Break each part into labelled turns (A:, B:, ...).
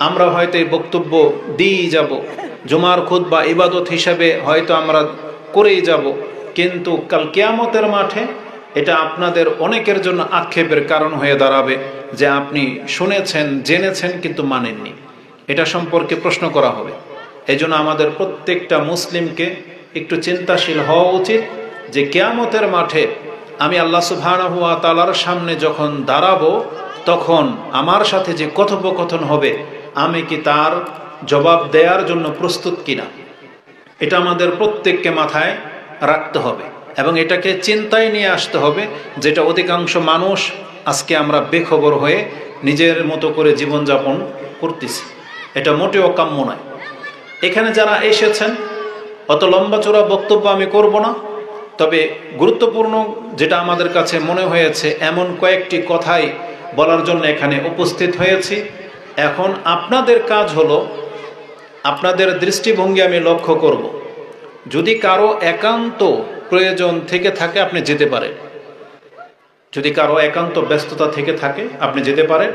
A: আমরা হয়তো এই বক্তব্য দিয়েই যাব, জুমার খুতবা ইবাদত হিসাবে হয়তো আমরা করেই যাব, কিন্তু কাল কিয়ামতের মাঠে এটা আপনাদের অনেকের জন্য আক্ষেপের কারণ হয়ে দাঁড়াবে যে আপনি শুনেছেন, জেনেছেন, কিন্তু মানেননি। এটা সম্পর্কে প্রশ্ন করা হবে। এই জন্য আমাদের প্রত্যেকটা মুসলিমকে একটু চিন্তাশীল হওয়া উচিত যে কিয়ামতের মাঠে আমি আল্লাহ সুবহানাহু ওয়া তাআলার সামনে যখন দাঁড়াবো, তখন আমার সাথে যে কথোপকথন হবে, আমি কি তার জবাব দেওয়ার জন্য প্রস্তুত কিনা, এটা আমাদের প্রত্যেককে মাথায় রাখতে হবে এবং এটাকে চিন্তায় নিয়ে আসতে হবে, যেটা অধিকাংশ মানুষ আজকে আমরা বেখবর হয়ে নিজের মতো করে জীবনযাপন করতেছি। এটা মোটেও কাম্য নয়। এখানে যারা এসেছেন, অত লম্বা চড়া বক্তব্য আমি করব না, তবে গুরুত্বপূর্ণ যেটা আমাদের কাছে মনে হয়েছে এমন কয়েকটি কথাই বলার জন্য এখানে উপস্থিত হয়েছি। এখন আপনাদের কাজ হলো, আপনাদের দৃষ্টিভঙ্গি আমি লক্ষ্য করব। যদি কারো একান্ত প্রয়োজন থেকে থাকে আপনি যেতে পারেন, যদি কারো একান্ত ব্যস্ততা থেকে থাকে আপনি যেতে পারেন।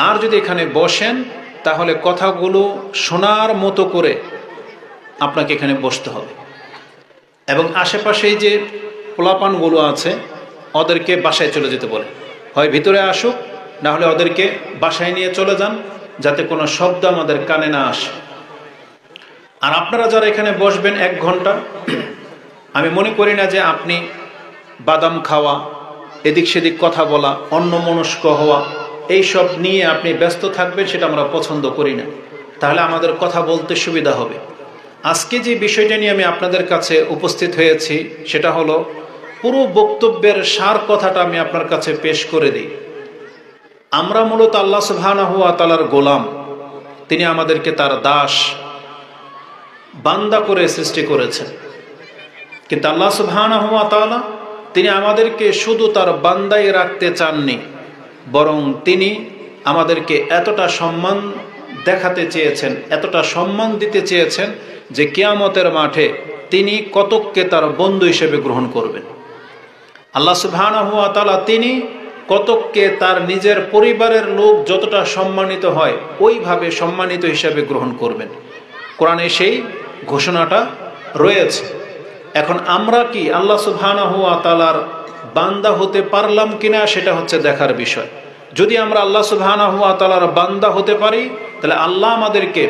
A: আর যদি এখানে বসেন তাহলে কথাগুলো শোনার মতো করে আপনাকে এখানে বসতে হবে এবং আশেপাশেই যে পোলাপানগুলো আছে ওদেরকে বাসায় চলে যেতে বলে, হয় ভিতরে আসুক, না হলে ওদেরকে বাসায় নিয়ে চলে যান, যাতে কোনো শব্দ আমাদের কানে না আসে। আর আপনারা যারা এখানে বসবেন 1 ঘন্টা, আমি মনে করি না যে আপনি বাদাম খাওয়া, এদিক সেদিক কথা বলা, অন্যমনস্ক হওয়া, এইসব নিয়ে আপনি ব্যস্ত থাকবেন, সেটা আমরা পছন্দ করি না। তাহলে আমাদের কথা বলতে সুবিধা হবে। আজকে যে বিষয়টা নিয়ে আমি আপনাদের কাছে উপস্থিত হয়েছি সেটা হলো, পুরো বক্তব্যের সার কথাটা আমি আপনার কাছে পেশ করে দিই। আমরা মূলত আল্লাহ সুবহানাহু ওয়া তাআলার গোলাম। তিনি আমাদেরকে তার দাস বান্দা করে সৃষ্টি করেছেন, কিন্তু আল্লাহ সুবহানাহু ওয়া তাআলা তিনি আমাদেরকে শুধু তার বান্দাই রাখতে চাননি, বরং তিনি আমাদেরকে এতটা সম্মান দেখাতে চেয়েছেন, এতটা সম্মান দিতে চেয়েছেন যে কিয়ামতের মাঠে তিনি কতককে তার বন্ধু হিসেবে গ্রহণ করবেন। আল্লাহ সুবহানাহু ওয়া তাআলা তিনি কতককে তার নিজের পরিবারের লোক যতটা সম্মানিত হয় ওইভাবে সম্মানিত হিসেবে গ্রহণ করবেন। কোরআনে সেই ঘোষণাটা রয়েছে। এখন আমরা কি আল্লাহ সুবহানাহু ওয়া তাআলার বান্দা হতে পারলাম কিনা সেটা হচ্ছে দেখার বিষয়। যদি আমরা আল্লাহ সুবহানাহু ওয়া তাআলার বান্দা হতে পারি, তাহলে আল্লাহ আমাদেরকে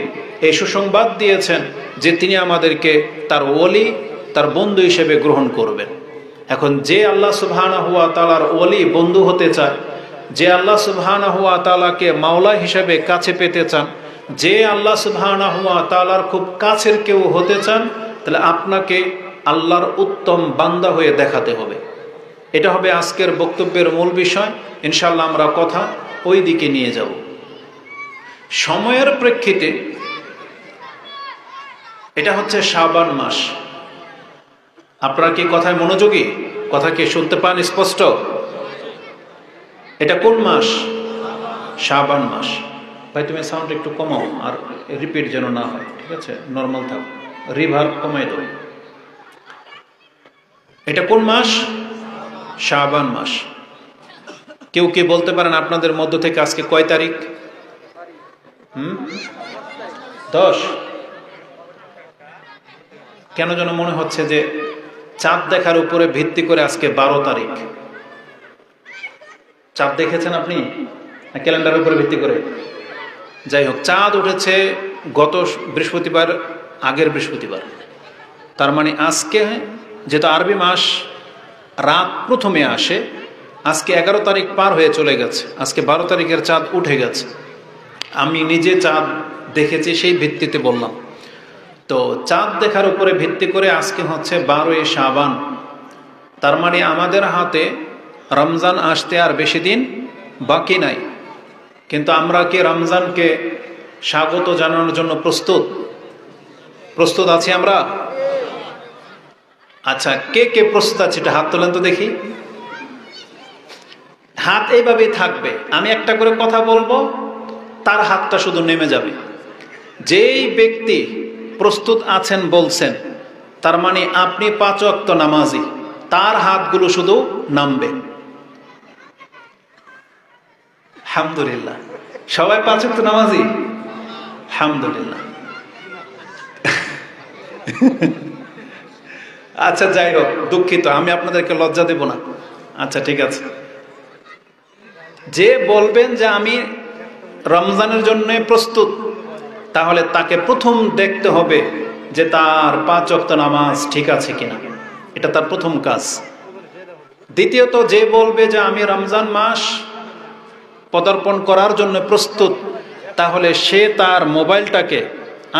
A: এই সুসংবাদ দিয়েছেন যে তিনি আমাদেরকে তার ওলি, তার বন্ধু হিসেবে গ্রহণ করবেন। এখন যে আল্লাহ সুবহানাহু ওয়া তাআলার ওলি, বন্ধু হতে চায়, যে আল্লাহ সুবহানাহু ওয়া তাআলাকে মাওলা হিসেবে কাছে পেতে চান, যে আল্লাহ সুবহানাহু ওয়া তাআলার খুব কাছের কেউ হতে চান, তাহলে আপনাকে আল্লাহর উত্তম বান্দা হয়ে দেখাতে হবে। এটা হবে আজকের বক্তব্যের মূল বিষয়। ইনশাআল্লাহ আমরা কথা ওই দিকে নিয়ে যাব। সময়ের প্রেক্ষিতে এটা হচ্ছে শাবান মাস। আপনারা কি কথায় মনোযোগী? কথা কি শুনতে পান স্পষ্ট? এটা কোন মাস? শাবান মাস। ভাই তুমি সাউন্ড একটু কমাও, আর রিপিট যেন না হয়, ঠিক আছে? নর্মাল থাক, রিভার্ব কমাই দাও। এটা কোন মাস? শাবান মাস। কেউ কি বলতে পারেন আপনাদের মধ্য থেকে আজকে কয় তারিখ? 10। কেন যেন মনে হচ্ছে যে চাঁদ দেখার উপরে ভিত্তি করে আজকে 12 তারিখ। চাঁদ দেখেছেন আপনি? ক্যালেন্ডারের উপরে ভিত্তি করে? যাই হোক, চাঁদ উঠেছে গত বৃহস্পতিবার, আগের বৃহস্পতিবার। তার মানে আজকে, যেটা আরবি মাস রাত প্রথমে আসে, আজকে 11 তারিখ পার হয়ে চলে গেছে, আজকে 12 তারিখের চাঁদ উঠে গেছে। আমি নিজে চাঁদ দেখেছি, সেই ভিত্তিতে বললাম। তো চাঁদ দেখার উপরে ভিত্তি করে আজকে হচ্ছে 12ই শাবান। তার মানে আমাদের হাতে রমজান আসতে আর বেশি দিন বাকি নাই। কিন্তু আমরা কি রমজানকে স্বাগত জানানোর জন্য প্রস্তুত আছি আমরা? আচ্ছা, কে কে প্রস্তুত আছে এটা হাত তোলেন তো দেখি। হাত এইভাবেই থাকবে, আমি একটা করে কথা বলবো, তার হাতটা শুধু নেমে যাবে। যেই ব্যক্তি প্রস্তুত আছেন বলছেন, তার মানে আপনি 5 ওয়াক্ত নামাজি, তার হাতগুলো শুধু নামবে। আলহামদুলিল্লাহ, সবাই 5 ওয়াক্ত নামাজি? আলহামদুলিল্লাহ। আচ্ছা যাই হোক, দুঃখিত, আমি আপনাদেরকে লজ্জা দেব না। আচ্ছা ঠিক আছে, যে বলবেন যে আমি রমজানের জন্য প্রস্তুত, তাহলে তাকে প্রথম দেখতে হবে যে তার 5 ওয়াক্ত নামাজ ঠিক আছে কিনা, এটা তার প্রথম কাজ। দ্বিতীয়ত, যে বলবে যে আমি রমজান মাস পদার্পণ করার জন্য প্রস্তুত, তাহলে সে তার মোবাইলটাকে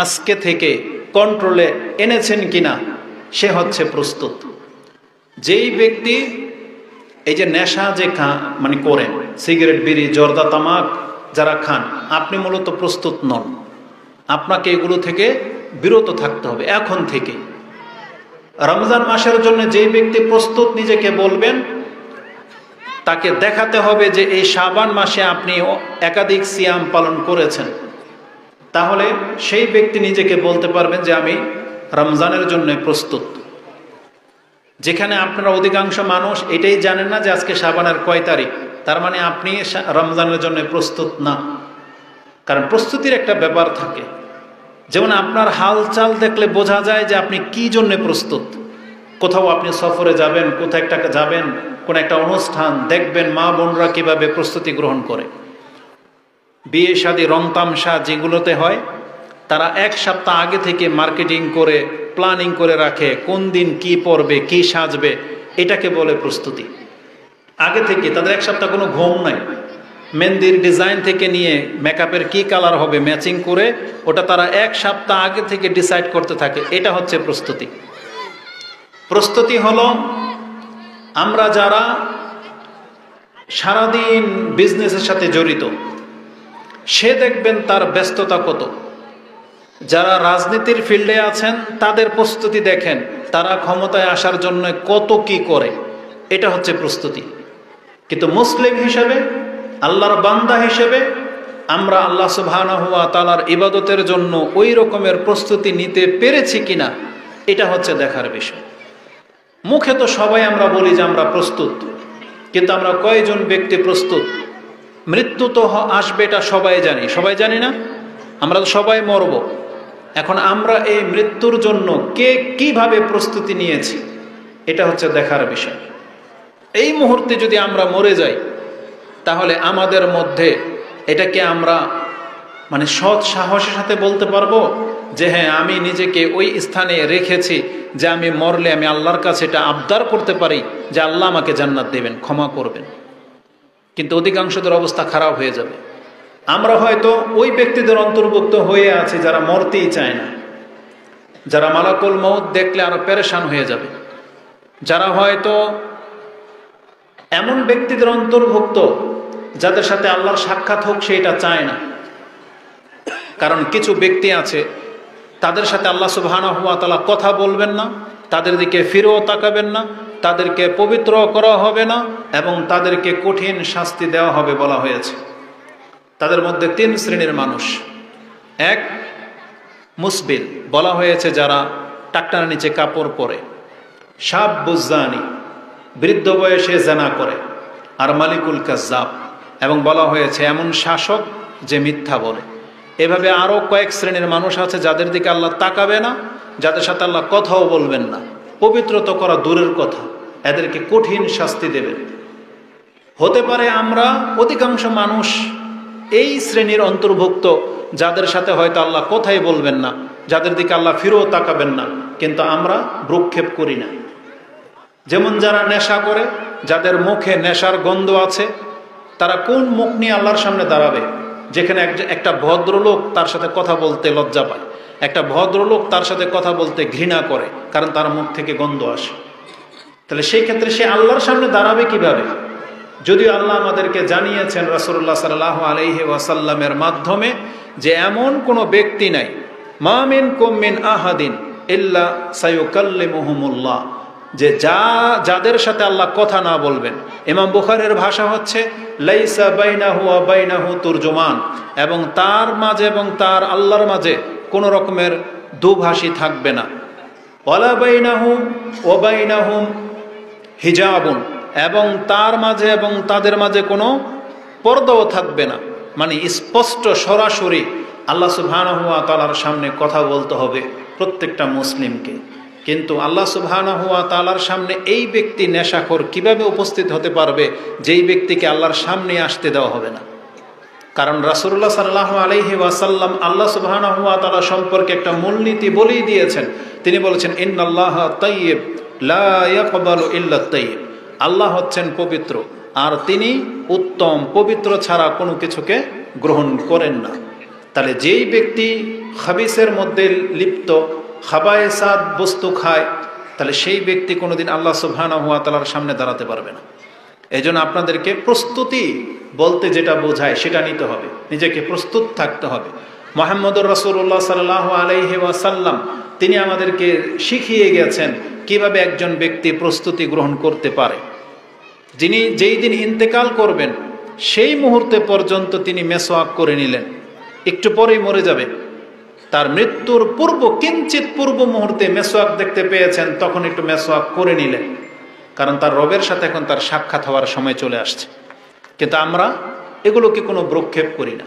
A: আজকে থেকে কন্ট্রোলে এনেছেন কিনা, সে হচ্ছে প্রস্তুত। যেই ব্যক্তি এই যে নেশা যে মানে করেন, সিগারেট, বিড়ি, জর্দা, তামাক যারা খান, আপনি মূলত প্রস্তুত নন। আপনাকে এগুলো থেকে বিরত থাকতে হবে এখন থেকে। রমজান মাসের জন্য যেই ব্যক্তি প্রস্তুত নিজেকে বলবেন, তাকে দেখাতে হবে যে এই শাবান মাসে আপনি একাধিক সিয়াম পালন করেছেন, তাহলে সেই ব্যক্তি নিজেকে বলতে পারবেন যে আমি রমজানের জন্য প্রস্তুত। যেখানে আপনারা অধিকাংশ মানুষ এটাই জানেন না যে আজকে শাবানের কয় তারিখ, তার মানে আপনি রমজানের জন্য প্রস্তুত না। কারণ প্রস্তুতির একটা ব্যাপার থাকে, যেমন আপনার হালচাল দেখলে বোঝা যায় যে আপনি কি জন্য প্রস্তুত। কোথাও আপনি সফরে যাবেন, কোথাও একটা যাবেন, কোন একটা অনুষ্ঠান দেখবেন মা বোনরা কিভাবে প্রস্তুতি গ্রহণ করে। বিয়ে শাদী, রং তামসা যেগুলোতে হয়, তারা 1 সপ্তাহ আগে থেকে মার্কেটিং করে প্ল্যানিং করে রাখে, কোন দিন কি পরবে, কি সাজবে, এটাকে বলে প্রস্তুতি। আগে থেকে তাদের 1 সপ্তাহ কোনো ঘুম নাই, মেহেন্দির ডিজাইন থেকে নিয়ে মেকআপের কি কালার হবে ম্যাচিং করে ওটা তারা 1 সপ্তাহ আগে থেকে ডিসাইড করতে থাকে। এটা হচ্ছে প্রস্তুতি। প্রস্তুতি হলো আমরা যারা সারাদিন বিজনেসের সাথে জড়িত, সে দেখবেন তার ব্যস্ততা কত। যারা রাজনীতির ফিল্ডে আছেন তাদের প্রস্তুতি দেখেন, তারা ক্ষমতায় আসার জন্য কত কি করে, এটা হচ্ছে প্রস্তুতি। কিন্তু মুসলিম হিসেবে, আল্লাহর বান্দা হিসেবে আমরা আল্লাহ সুবহানাহু ওয়া তাআলার ইবাদতের জন্য ওই রকমের প্রস্তুতি নিতে পেরেছি কিনা, এটা হচ্ছে দেখার বিষয়। মুখে তো সবাই আমরা বলি যে আমরা প্রস্তুত, কিন্তু আমরা কয়জন ব্যক্তি প্রস্তুত? মৃত্যু তো আসবে, এটা সবাই জানি, সবাই জানি না? আমরা তো সবাই মরব। এখন আমরা এই মৃত্যুর জন্য কে কিভাবে প্রস্তুতি নিয়েছি, এটা হচ্ছে দেখার বিষয়। এই মুহূর্তে যদি আমরা মরে যাই, তাহলে আমাদের মধ্যে এটাকে আমরা মানে সৎ সাহসের সাথে বলতে পারবো যে হ্যাঁ, আমি নিজেকে ওই স্থানে রেখেছি যে আমি মরলে আমি আল্লাহর কাছে এটা আবদার করতে পারি যে আল্লাহ আমাকে জান্নাত দেবেন, ক্ষমা করবেন। কিন্তু অধিকাংশদের অবস্থা খারাপ হয়ে যাবে। আমরা হয়তো ওই ব্যক্তিদের অন্তর্ভুক্ত হয়ে আছি যারা মরতেই চায় না, যারা মালাকুল মউত দেখলে আরো পেরেশান হয়ে যাবে, যারা হয়তো এমন ব্যক্তিদের অন্তর্ভুক্ত যাদের সাথে আল্লাহর সাক্ষাৎ হোক সেটা চায় না। কারণ কিছু ব্যক্তি আছে তাদের সাথে আল্লাহ সুবহানাহু ওয়া তাআলা কথা বলবেন না, তাদের দিকে ফিরেও তাকাবেন না, তাদেরকে পবিত্র করা হবে না এবং তাদেরকে কঠিন শাস্তি দেওয়া হবে বলা হয়েছে। তাদের মধ্যে 3 শ্রেণীর মানুষ। 1, মুসবিল, বলা হয়েছে যারা টাকটার নিচে কাপড় পরে। শাবুজ্জানি, বৃদ্ধ বয়সে জানা করে। আর মালিকুল কাজ্জাব, এবং বলা হয়েছে এমন শাসক যে মিথ্যা বলে। এভাবে আরও কয়েক শ্রেণীর মানুষ আছে যাদের দিকে আল্লাহ তাকাবে না, যাদের সাথে আল্লাহ কথাও বলবেন না, পবিত্র তো করা দূরের কথা, এদেরকে কঠিন শাস্তি দেবেন। হতে পারে আমরা অধিকাংশ মানুষ এই শ্রেণীর অন্তর্ভুক্ত, যাদের সাথে হয়তো আল্লাহ কথাই বলবেন না, যাদের দিকে আল্লাহ ফিরেও তাকাবেন না, কিন্তু আমরা ভ্রুক্ষেপ করি না। যেমন যারা নেশা করে, যাদের মুখে নেশার গন্ধ আছে, তারা কোন মুখ নিয়ে আল্লাহর সামনে দাঁড়াবে? যেখানে একটা ভদ্রলোক তার সাথে কথা বলতে লজ্জা পায়, একটা ভদ্রলোক তার সাথে কথা বলতে ঘৃণা করে, কারণ তার মুখ থেকে গন্ধ আসে। তাহলে সেই ক্ষেত্রে সে আল্লাহর সামনে দাঁড়াবে কিভাবে? যদিও আল্লাহ আমাদেরকে জানিয়েছেন রাসূলুল্লাহ সাল্লাল্লাহু আলাইহি ওয়াসাল্লামের মাধ্যমে যে এমন কোনো ব্যক্তি নাই, মা মিনকুম মিন আহাদিন ইল্লা সায়ুকাল্লিমুহুমুল্লাহ, যে যাদের সাথে আল্লাহ কথা না বলবেন। ইমাম বুখারীর ভাষা হচ্ছে লাইসা বাইনাহু ওয়া বাইনাহু তুরজুমান, এবং তার মাঝে এবং তার আল্লাহর মাঝে কোনো রকমের দুভাষী থাকবে না। ওয়ালা বাইনাহু ওয়া বাইনাহুম হিজাবুন, এবং তার মাঝে এবং তাদের মাঝে কোনো পর্দাও থাকবে না। মানে স্পষ্ট সরাসরি আল্লাহ সুবহানাহু ওয়া তাআলার সামনে কথা বলতে হবে প্রত্যেকটা মুসলিমকে। কিন্তু আল্লাহ সুবহানাহু ওয়া তাআলার সামনে এই ব্যক্তি নেশাখোর কিভাবে উপস্থিত হতে পারবে যেই ব্যক্তিকে আল্লাহর সামনে আসতে দেওয়া হবে না? কারণ রাসূলুল্লাহ সাল্লাল্লাহু আলাইহি ওয়াসাল্লাম আল্লাহ সুবহানাহু ওয়া তাআলা সম্পর্কে একটা মূলনীতি বলেই দিয়েছেন। তিনি বলেছেন, ইন্নাল্লাহা তাইয়্যিব লা ইয়াকবালু ইল্লা তাইয়্যিব। আল্লাহ হচ্ছেন পবিত্র, আর তিনি উত্তম, পবিত্র ছাড়া কোনো কিছুকে গ্রহণ করেন না। তাহলে যেই ব্যক্তি খাবিসের মধ্যে লিপ্ত, খাবায়েসাত বস্তু খায়, তাহলে সেই ব্যক্তি কোনোদিন আল্লাহ সুবহানাহু ওয়া তাআলার সামনে দাঁড়াতে পারবে না। এই জন্য আপনাদেরকে প্রস্তুতি বলতে যেটা বোঝায় সেটা নিতে হবে, নিজেকে প্রস্তুত থাকতে হবে। মুহাম্মদুর রাসূলুল্লাহ সাল্লাল্লাহু আলাইহি ওয়াসাল্লাম তিনি আমাদেরকে শিখিয়ে গেছেন কিভাবে একজন ব্যক্তি প্রস্তুতি গ্রহণ করতে পারে। যিনি যেই দিন ইন্তেকাল করবেন সেই মুহূর্তে পর্যন্ত তিনি মেসওয়াক করে নিলেন, একটু পরেই মরে যাবে, তার মৃত্যুর পূর্ব কিঞ্চিত পূর্ব মুহূর্তে মেসওয়াক দেখতে পেয়েছেন, তখন একটু মেসওয়াক করে নিলেন, কারণ তার রবের সাথে এখন তার সাক্ষাৎ হওয়ার সময় চলে আসছে। কিন্তু আমরা এগুলোকে কোনো ভ্রুক্ষেপ করি না।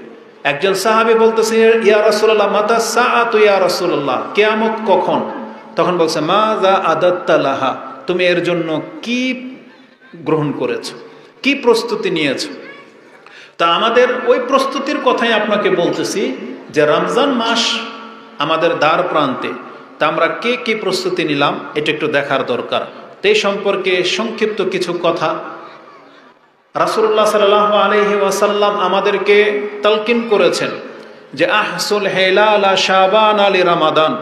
A: একজন সাহাবী বলতেছে, ইয়া রাসূলুল্লাহ মাতা সাআতু ইয়া রাসূলুল্লাহ, কিয়ামত কখন? তখন বলছে, মাযা আদাত্তা লাহা, তুমি এর জন্য কি গ্রহণ করেছো, কি প্রস্তুতি নিয়েছো? তা আমাদের ওই প্রস্তুতির কথাই আপনাকে বলতেছি যে রমজান মাস আমাদের দ্বার প্রান্তে, তা আমরা কে কি প্রস্তুতি নিলাম এটা একটু দেখার দরকার। এই সম্পর্কে সংক্ষিপ্ত কিছু কথা রাসূলুল্লাহ সাল্লাল্লাহু আলাইহি ওয়াসাল্লাম আমাদেরকে তালকিন করেছেন যে আহসুল হিলালা শাবান আলি রমাদান,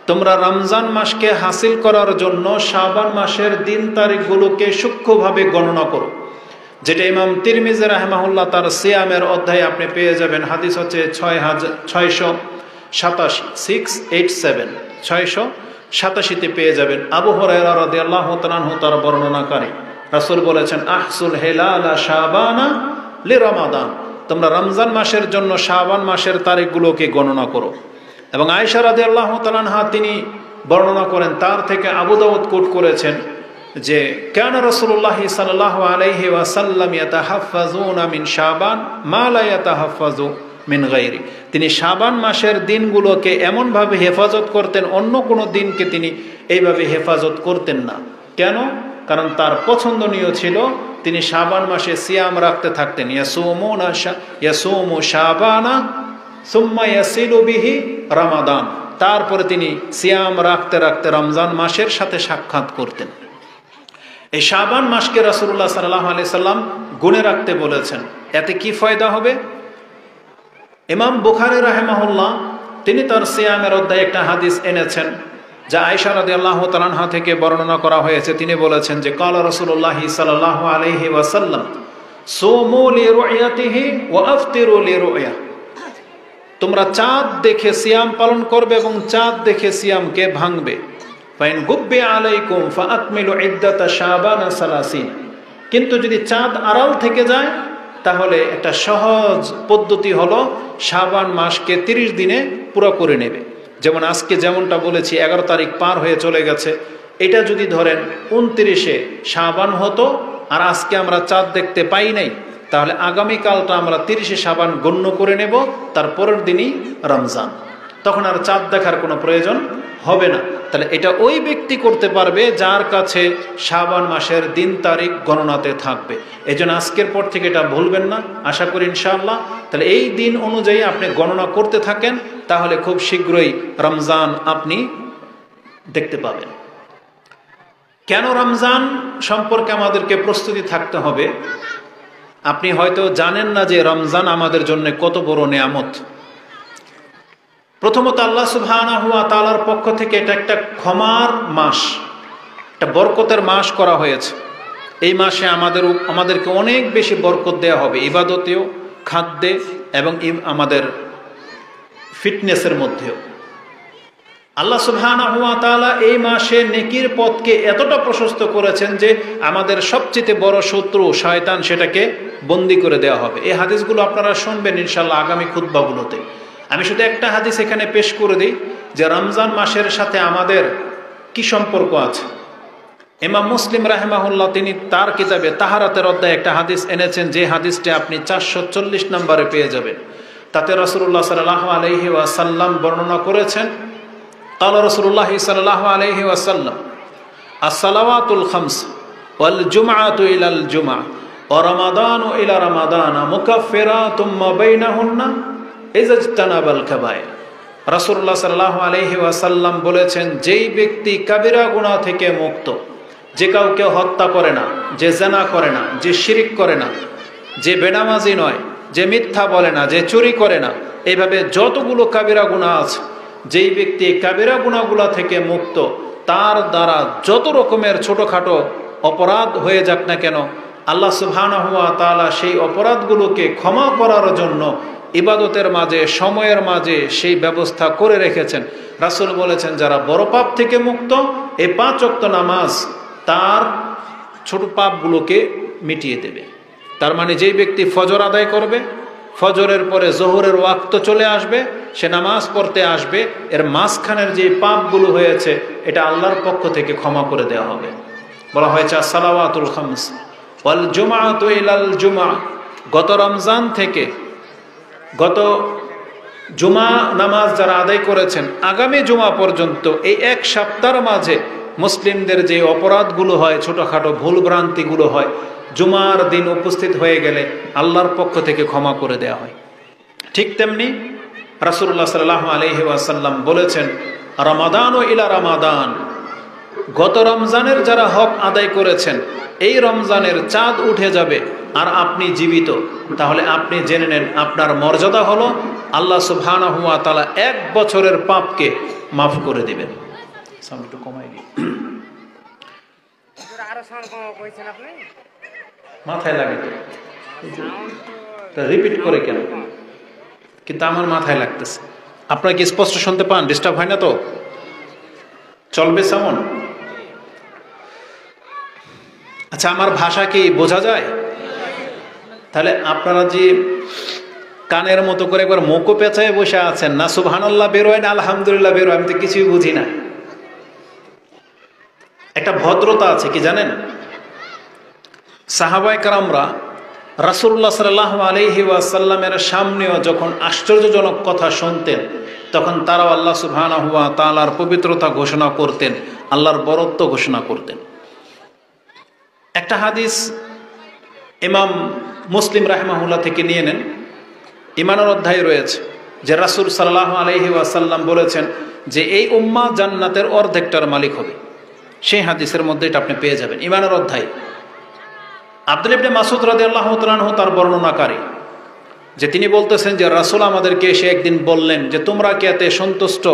A: তোমরা রমজান মাসকে হাসিল করার জন্য শাবান মাসের দিন তারিখগুলোকে সূক্ষ্মভাবে গণনা করো। যেটা ইমাম তিরমিজি রাহিমাহুল্লাহ তার সিয়ামের অধ্যায়ে আপনি পেয়ে যাবেন। হাদিস হচ্ছে 687 687তে পেয়ে যাবেন। আবু হুরায়রা রাদিয়াল্লাহু তাআলা আনহু তার বর্ণনাকারী, রাসূল বলেছেন, আহসুল হিলালা শাবানা লিরমাদান, তোমরা রমজান মাসের জন্য শাবান মাসের তারিখগুলোকে গণনা করো। এবং আয়েশা রাদিয়াল্লাহু তাআলা আনহা তিনি বর্ণনা করেন, তার থেকে আবু দাউদ কোট করেছেন যে কানা রাসূলুল্লাহ সাল্লাল্লাহু আলাইহি ওয়াসাল্লাম ইয়াতাহাফফাজুনা মিন শাবান মা লা ইয়াতাহাফফাজু মিন গায়রি, তিনি শাবান মাসের দিনগুলোকে এমনভাবে হেফাজত করতেন, অন্য কোনো দিনকে তিনি এইভাবে হেফাজত করতেন না। কেন? কারণ তার পছন্দনীয় ছিল তিনি শাবান মাসে সিয়াম রাখতে থাকতেন। ইয়াসুমু শাবানা সুম্মা ইয়াসিলু বিহি রমাদান, তারপরে তিনি সিয়াম রাখতে রাখতে রমজান মাসের সাথে সাক্ষাৎ করতেন। এই শাবান মাসকে রাসূলুল্লাহ সাল্লাল্লাহু আলাইহি সাল্লাম গুণে রাখতে বলেছেন। এতে কি ফায়দা হবে? ইমাম বুখারী রাহিমাহুল্লাহ তিনি তার সিয়ামের অধ্যায়ে একটা হাদিস এনেছেন, যা আয়েশা রাদিয়াল্লাহু তাআলা আনহা থেকে বর্ণনা করা হয়েছে। তিনি বলেছেন যে কালা রাসূলুল্লাহ সাল্লাল্লাহু আলাইহি ওয়াসাল্লাম সুমু লিরুয়াতিহি ওয়া আফতিরু লিরুয়া, তোমরা চাঁদ দেখে সিয়াম পালন করবে এবং চাঁদ দেখে সিয়ামকে ভাঙবে। ফাইন গুব্বে আলাইকুম ফাআকমিলু ইদ্দাতা শাবানা 30, কিন্তু যদি চাঁদ আড়াল থেকে যায় তাহলে একটা সহজ পদ্ধতি হলো শাবান মাসকে 30 দিনে পুরো করে নেবে। যেমন আজকে যেমনটা বলেছি 11 তারিখ পার হয়ে চলে গেছে, এটা যদি ধরেন 29শে শাবান হতো আর আজকে আমরা চাঁদ দেখতে পাই নাই, তাহলে আগামীকালটা আমরা 30শে শাবান গণ্য করে নেব, তার পরের দিনই রমজান, তখন আর চাঁদ দেখার কোনো প্রয়োজন হবে না। তাহলে এটা ওই ব্যক্তি করতে পারবে যার কাছে শাবান মাসের দিন তারিখ গণনাতে থাকবে। এই জন্য আজকের পর থেকে এটা ভুলবেন না, আশা করি ইনশাআল্লাহ। তাহলে এই দিন অনুযায়ী আপনি গণনা করতে থাকেন, তাহলে খুব শীঘ্রই রমজান আপনি দেখতে পাবেন। কেন রমজান সম্পর্কে আমাদেরকে প্রস্তুতি থাকতে হবে? আপনি হয়তো জানেন না যে রমজান আমাদের জন্য কত বড় নেয়ামত। প্রথমত আল্লাহ সুবহানাহু ওয়া তাআলার পক্ষ থেকে এটা একটা ক্ষমার মাস, একটা বরকতের মাস করা হয়েছে। এই মাসে আমাদেরকে অনেক বেশি বরকত দেওয়া হবে, ইবাদতেও, খাদ্যে এবং আমাদের ফিটনেসের মধ্যেও। আল্লাহ সুবহানাহু ওয়া তাআলা এই মাসে নেকির পথকে এতটা প্রশস্ত করেছেন যে আমাদের সবচেয়ে বড় শত্রু শয়তান সেটাকে বন্দী করে দেওয়া হবে। এই হাদিসগুলো আপনারা শুনবেন ইনশাআল্লাহ আগামী খুতবাগুলোতে। আমি শুধু একটা হাদিস এখানে পেশ করে দিই যে রমজান মাসের সাথে আমাদের কি সম্পর্ক আছে। ইমাম মুসলিম রাহিমাহুল্লাহ তিনি তার কিতাবে তাহারাতের অধ্যায়ে একটা হাদিস এনেছেন, যে হাদিসটি আপনি 440 নম্বরে পেয়ে যাবেন। তাতে রাসূলুল্লাহ সাল্লাল্লাহু আলাইহি ওয়াসাল্লাম বর্ণনা করেছেন, ক্বালা রাসূলুল্লাহ সাল্লাল্লাহু আলাইহি ওয়াসাল্লাম as-salawatul khams wal jum'atu ila al-jum'ah wa ramadanu ila ramadana mukaffiratun ma bainahunna idza ijtanaba al-kaba'ir। রাসূলুল্লাহ সাল্লাল্লাহু আলাইহি ওয়াসাল্লাম বলেছেন, যেই ব্যক্তি কাবিরা গুনাহ থেকে মুক্ত, যে কাউকে হত্যা করে না, যে জিনা করে না, যে শিরক করে না, যে বেনামাজি নয়, যে মিথ্যা বলে না, যে চুরি করে না, এইভাবে যতগুলো কাবিরা গুনাহ আছে, যেই ব্যক্তি কাবিরা গুনাহগুলো থেকে মুক্ত, তার দ্বারা যত রকমের ছোটখাটো অপরাধ হয়ে যাক না কেন, আল্লাহ সুবহানাহু ওয়া তাআলা সেই অপরাধগুলোকে ক্ষমা করার জন্য ইবাদতের মাঝে, সময়ের মাঝে সেই ব্যবস্থা করে রেখেছেন। রাসূল বলেছেন, যারা বড় পাপ থেকে মুক্ত, এই 5 ওয়াক্ত নামাজ তার ছোট পাপগুলোকে মিটিয়ে দেবে। তার মানে যেই ব্যক্তি ফজর আদায় করবে, ফজরের পরে জোহরের ওয়াক্ত চলে আসবে, সে নামাজ পড়তে আসবে, এর মাঝখানের যে পাপগুলো হয়েছে এটা আল্লাহর পক্ষ থেকে ক্ষমা করে দেওয়া হবে। বলা হয়েছে as-salawatul khams wal jum'atu ilal jum'ah। গত রমজান থেকে গত জুমা নামাজ যারা আদায় করেছেন, আগামী জুমা পর্যন্ত এই এক সপ্তাহের মাঝে মুসলিমদের যে অপরাধগুলো হয়, ছোটখাটো ভুল ভ্রান্তিগুলো হয়, জুমার দিন উপস্থিত হয়ে গেলে আল্লাহর পক্ষ থেকে ক্ষমা করে দেওয়া হয়। ঠিক তেমনি রাসূলুল্লাহ সাল্লাল্লাহু আলাইহি ওয়াসাল্লাম বলেছেন, রমাদান ইলা রমাদান, গত রমজানের যারা হক আদায় করেছেন, এই রমজানের চাঁদ উঠে যাবে আর আপনি জীবিত, তাহলে আপনি জেনে নেন আপনার মর্যাদা হলো আল্লাহ সুবহানাহু ওয়া তাআলা 1 বছরের পাপকে মাফ করে দিবেন। সাউন্ড একটু কমাই দিই, মাথায় লাগে তো রিপিট করে কেন, কিন্তু আমার মাথায় লাগতেছে। আপনারা কি স্পষ্ট শুনতে পান? ডিস্টার্ব হয় না তো? চলবে সাউন্ড? আচ্ছা, আমার ভাষা কি বোঝা যায়? তাহলে আপনারা যে কানের মতো করে একবার মুখও পেঁচায় বসে আছেন, না সুবহানাল্লাহ বেরোয় না আলহামদুলিল্লাহ বেরোয়, আমি তো কিছুই বুঝি না। একটা ভদ্রতা আছে কি জানেন? সাহাবায়ে কেরামরা রাসূলুল্লাহ সাল্লাল্লাহু আলাইহি ওয়াসাল্লামের সামনেও যখন আশ্চর্যজনক কথা শুনতেন, তখন তারাও আল্লাহ সুবহানাহু ওয়া তাআলার পবিত্রতা ঘোষণা করতেন, আল্লাহর বরত্ব ঘোষণা করতেন। একটা হাদিস ইমাম মুসলিম রাহিমাহুল্লাহ থেকে নিয়ে নেন, ঈমানের অধ্যায়ে রয়েছে যে রাসূল সাল্লাল্লাহু আলাইহি ওয়াসাল্লাম বলেছেন যে এই উম্মাহ জান্নাতের অর্ধেকটার মালিক হবে। সেই হাদিসের মধ্যে এটা আপনি পেয়ে যাবেন ঈমানের অধ্যায়ে। আব্দুল্লাহ ইবনে মাসউদ রাদিয়াল্লাহু তাআলা আনহু তার বর্ণনাকারী, যে তিনি বলতেছেন যে রাসূল আমাদেরকে এসে একদিন বললেন যে তোমরা কি এতে সন্তুষ্ট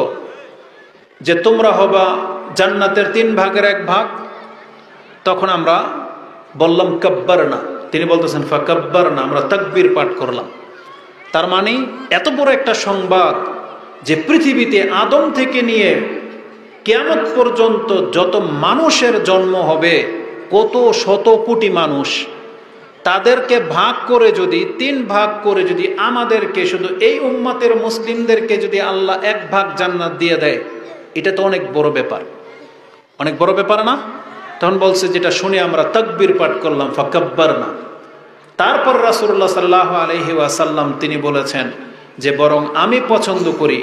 A: যে তোমরা হবা জান্নাতের 3 ভাগের 1 ভাগ? তখন আমরা বললাম কাব্বারনা। তিনি বলতেছেন ফাকাব্বারনা, আমরা তাকবীর পাঠ করলাম। তার মানে এত বড় একটা সংবাদ যে পৃথিবীতে আদম থেকে নিয়ে কিয়ামত পর্যন্ত যত মানুষের জন্ম হবে, কত শত কোটি মানুষ, তাদেরকে ভাগ করে যদি 3 ভাগ করে যদি আমাদেরকে শুধু এই উম্মতের মুসলিমদেরকে যদি আল্লাহ 1 ভাগ জান্নাত দিয়ে দেয়, এটা তো অনেক বড় ব্যাপার, অনেক বড় ব্যাপার না? তখন বলছে যেটা শুনে আমরা তাকবীর পাঠ করলাম ফাকাব্বারনা। তারপর রাসূলুল্লাহ সাল্লাল্লাহু আলাইহি ওয়াসাল্লাম তিনি বলেছেন যে বরং আমি পছন্দ করি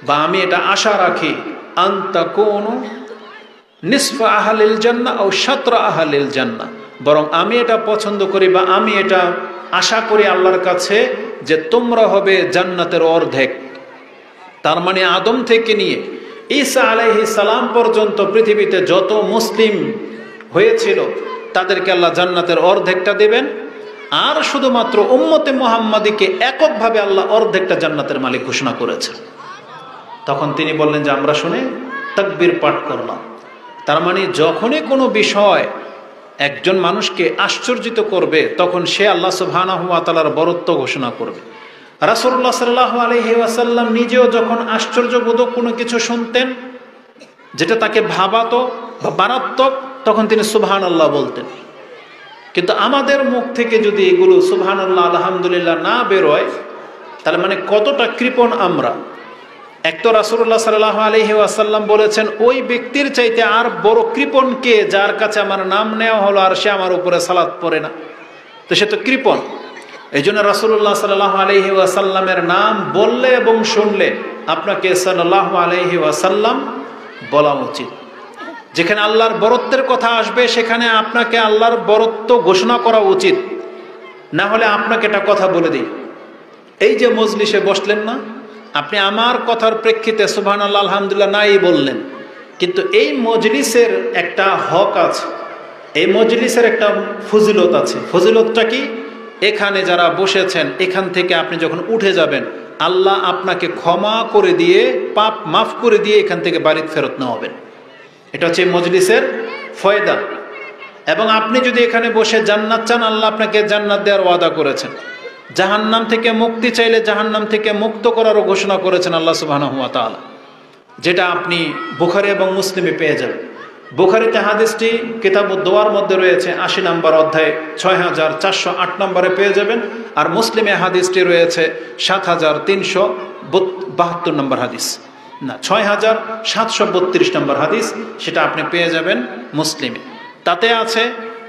A: বা আমি এটা আশা রাখি আনতাকুনু নিসফা আহলিল জান্নাহ আও শাতরা আহলিল জান্নাহ, বরং আমি এটা পছন্দ করি বা আমি এটা আশা করি আল্লাহর কাছে যে তোমরা হবে জান্নাতের অর্ধেক। তার মানে আদম থেকে নিয়ে ঈসা আলাইহিস সালাম পর্যন্ত পৃথিবীতে যত মুসলিম হয়েছিল তাদেরকে আল্লাহ জান্নাতের অর্ধেকটা দেবেন, আর শুধুমাত্র উম্মতে মুহাম্মাদীকে এককভাবে আল্লাহ অর্ধেকটা জান্নাতের মালিক ঘোষণা করেছেন। তখন তিনি বললেন যে আমরা শুনে তাকবীর পাঠ করলাম। তার মানে যখনই কোনো বিষয় একজন মানুষকে আশ্চর্যিত করবে, তখন সে আল্লাহ সুবহানাহু ওয়া তাআলার বরত্ব ঘোষণা করবে। রাসূলুল্লাহ সাল্লাল্লাহু আলাইহি ওয়াসাল্লাম নিজেও যখন আশ্চর্যবোধক কোনো কিছু শুনতেন যেটা তাকে ভাবাতো বা মারাত্মক, তখন তিনি সুবহানাল্লাহ বলতেন। কিন্তু আমাদের মুখ থেকে যদি এগুলো সুবহানাল্লাহ আলহামদুলিল্লাহ না বেরোয়, তাহলে মানে কতটা কৃপণ আমরা। এক তো রাসূলুল্লাহ সাল্লাল্লাহু আলাইহি ওয়াসাল্লাম বলেছেন ওই ব্যক্তির চাইতে আর বড় কৃপণ কে যার কাছে আমার নাম নেওয়া হলো আর সে আমার উপরে সালাত পড়ে না, তো সে তো কৃপণ। এই জন্য রাসূলুল্লাহ সাল্লাল্লাহু আলাইহি ওয়াসাল্লামের নাম বললে এবং শুনলে আপনাকে সাল্লাল্লাহু আলাইহি ওয়াসাল্লাম বলা উচিত। যেখানে আল্লাহর বরত্বের কথা আসবে সেখানে আপনাকে আল্লাহর বরত্ব ঘোষণা করা উচিত, না হলে আপনাকে একটা কথা বলে দিই, এই যে মজলিসে বসলেন না, আপনি আমার কথার প্রেক্ষিতে সুবহানাল্লাহ আলহামদুলিল্লাহ নাই বললেন, কিন্তু এই মজলিসের একটা হক আছে, এই মজলিসের একটা ফজিলত আছে। ফজিলতটা কি? এখানে যারা বসেছেন এখান থেকে আপনি যখন উঠে যাবেন আল্লাহ আপনাকে ক্ষমা করে দিয়ে, পাপ মাফ করে দিয়ে এখান থেকে বাড়িতে ফেরত নেওয়াবেন। এটা হচ্ছে মজলিসের ফয়দা। এবং আপনি যদি এখানে বসে জান্নাত চান, আল্লাহ আপনাকে জান্নাত দেওয়ার ওয়াদা করেছেন। জাহান্নাম থেকে মুক্তি চাইলে জাহান্নাম থেকে মুক্ত করারও ঘোষণা করেছেন আল্লাহ সুবহানাহু ওয়া তাআলা, যেটা আপনি বুখারী এবং মুসলিমে পেয়ে যাবেন। বুখারীতে হাদিসটি কিতাবুদ দোয়ার মধ্যে রয়েছে ৮০ নম্বর অধ্যায় ৬৪০৮ নম্বরে পেয়ে যাবেন। আর মুসলিমে হাদিসটি রয়েছে ৭৩৭২ নম্বর হাদিস, না ৬৭৩২ নম্বর হাদিস, সেটা আপনি পেয়ে যাবেন মুসলিমে। তাতে আছে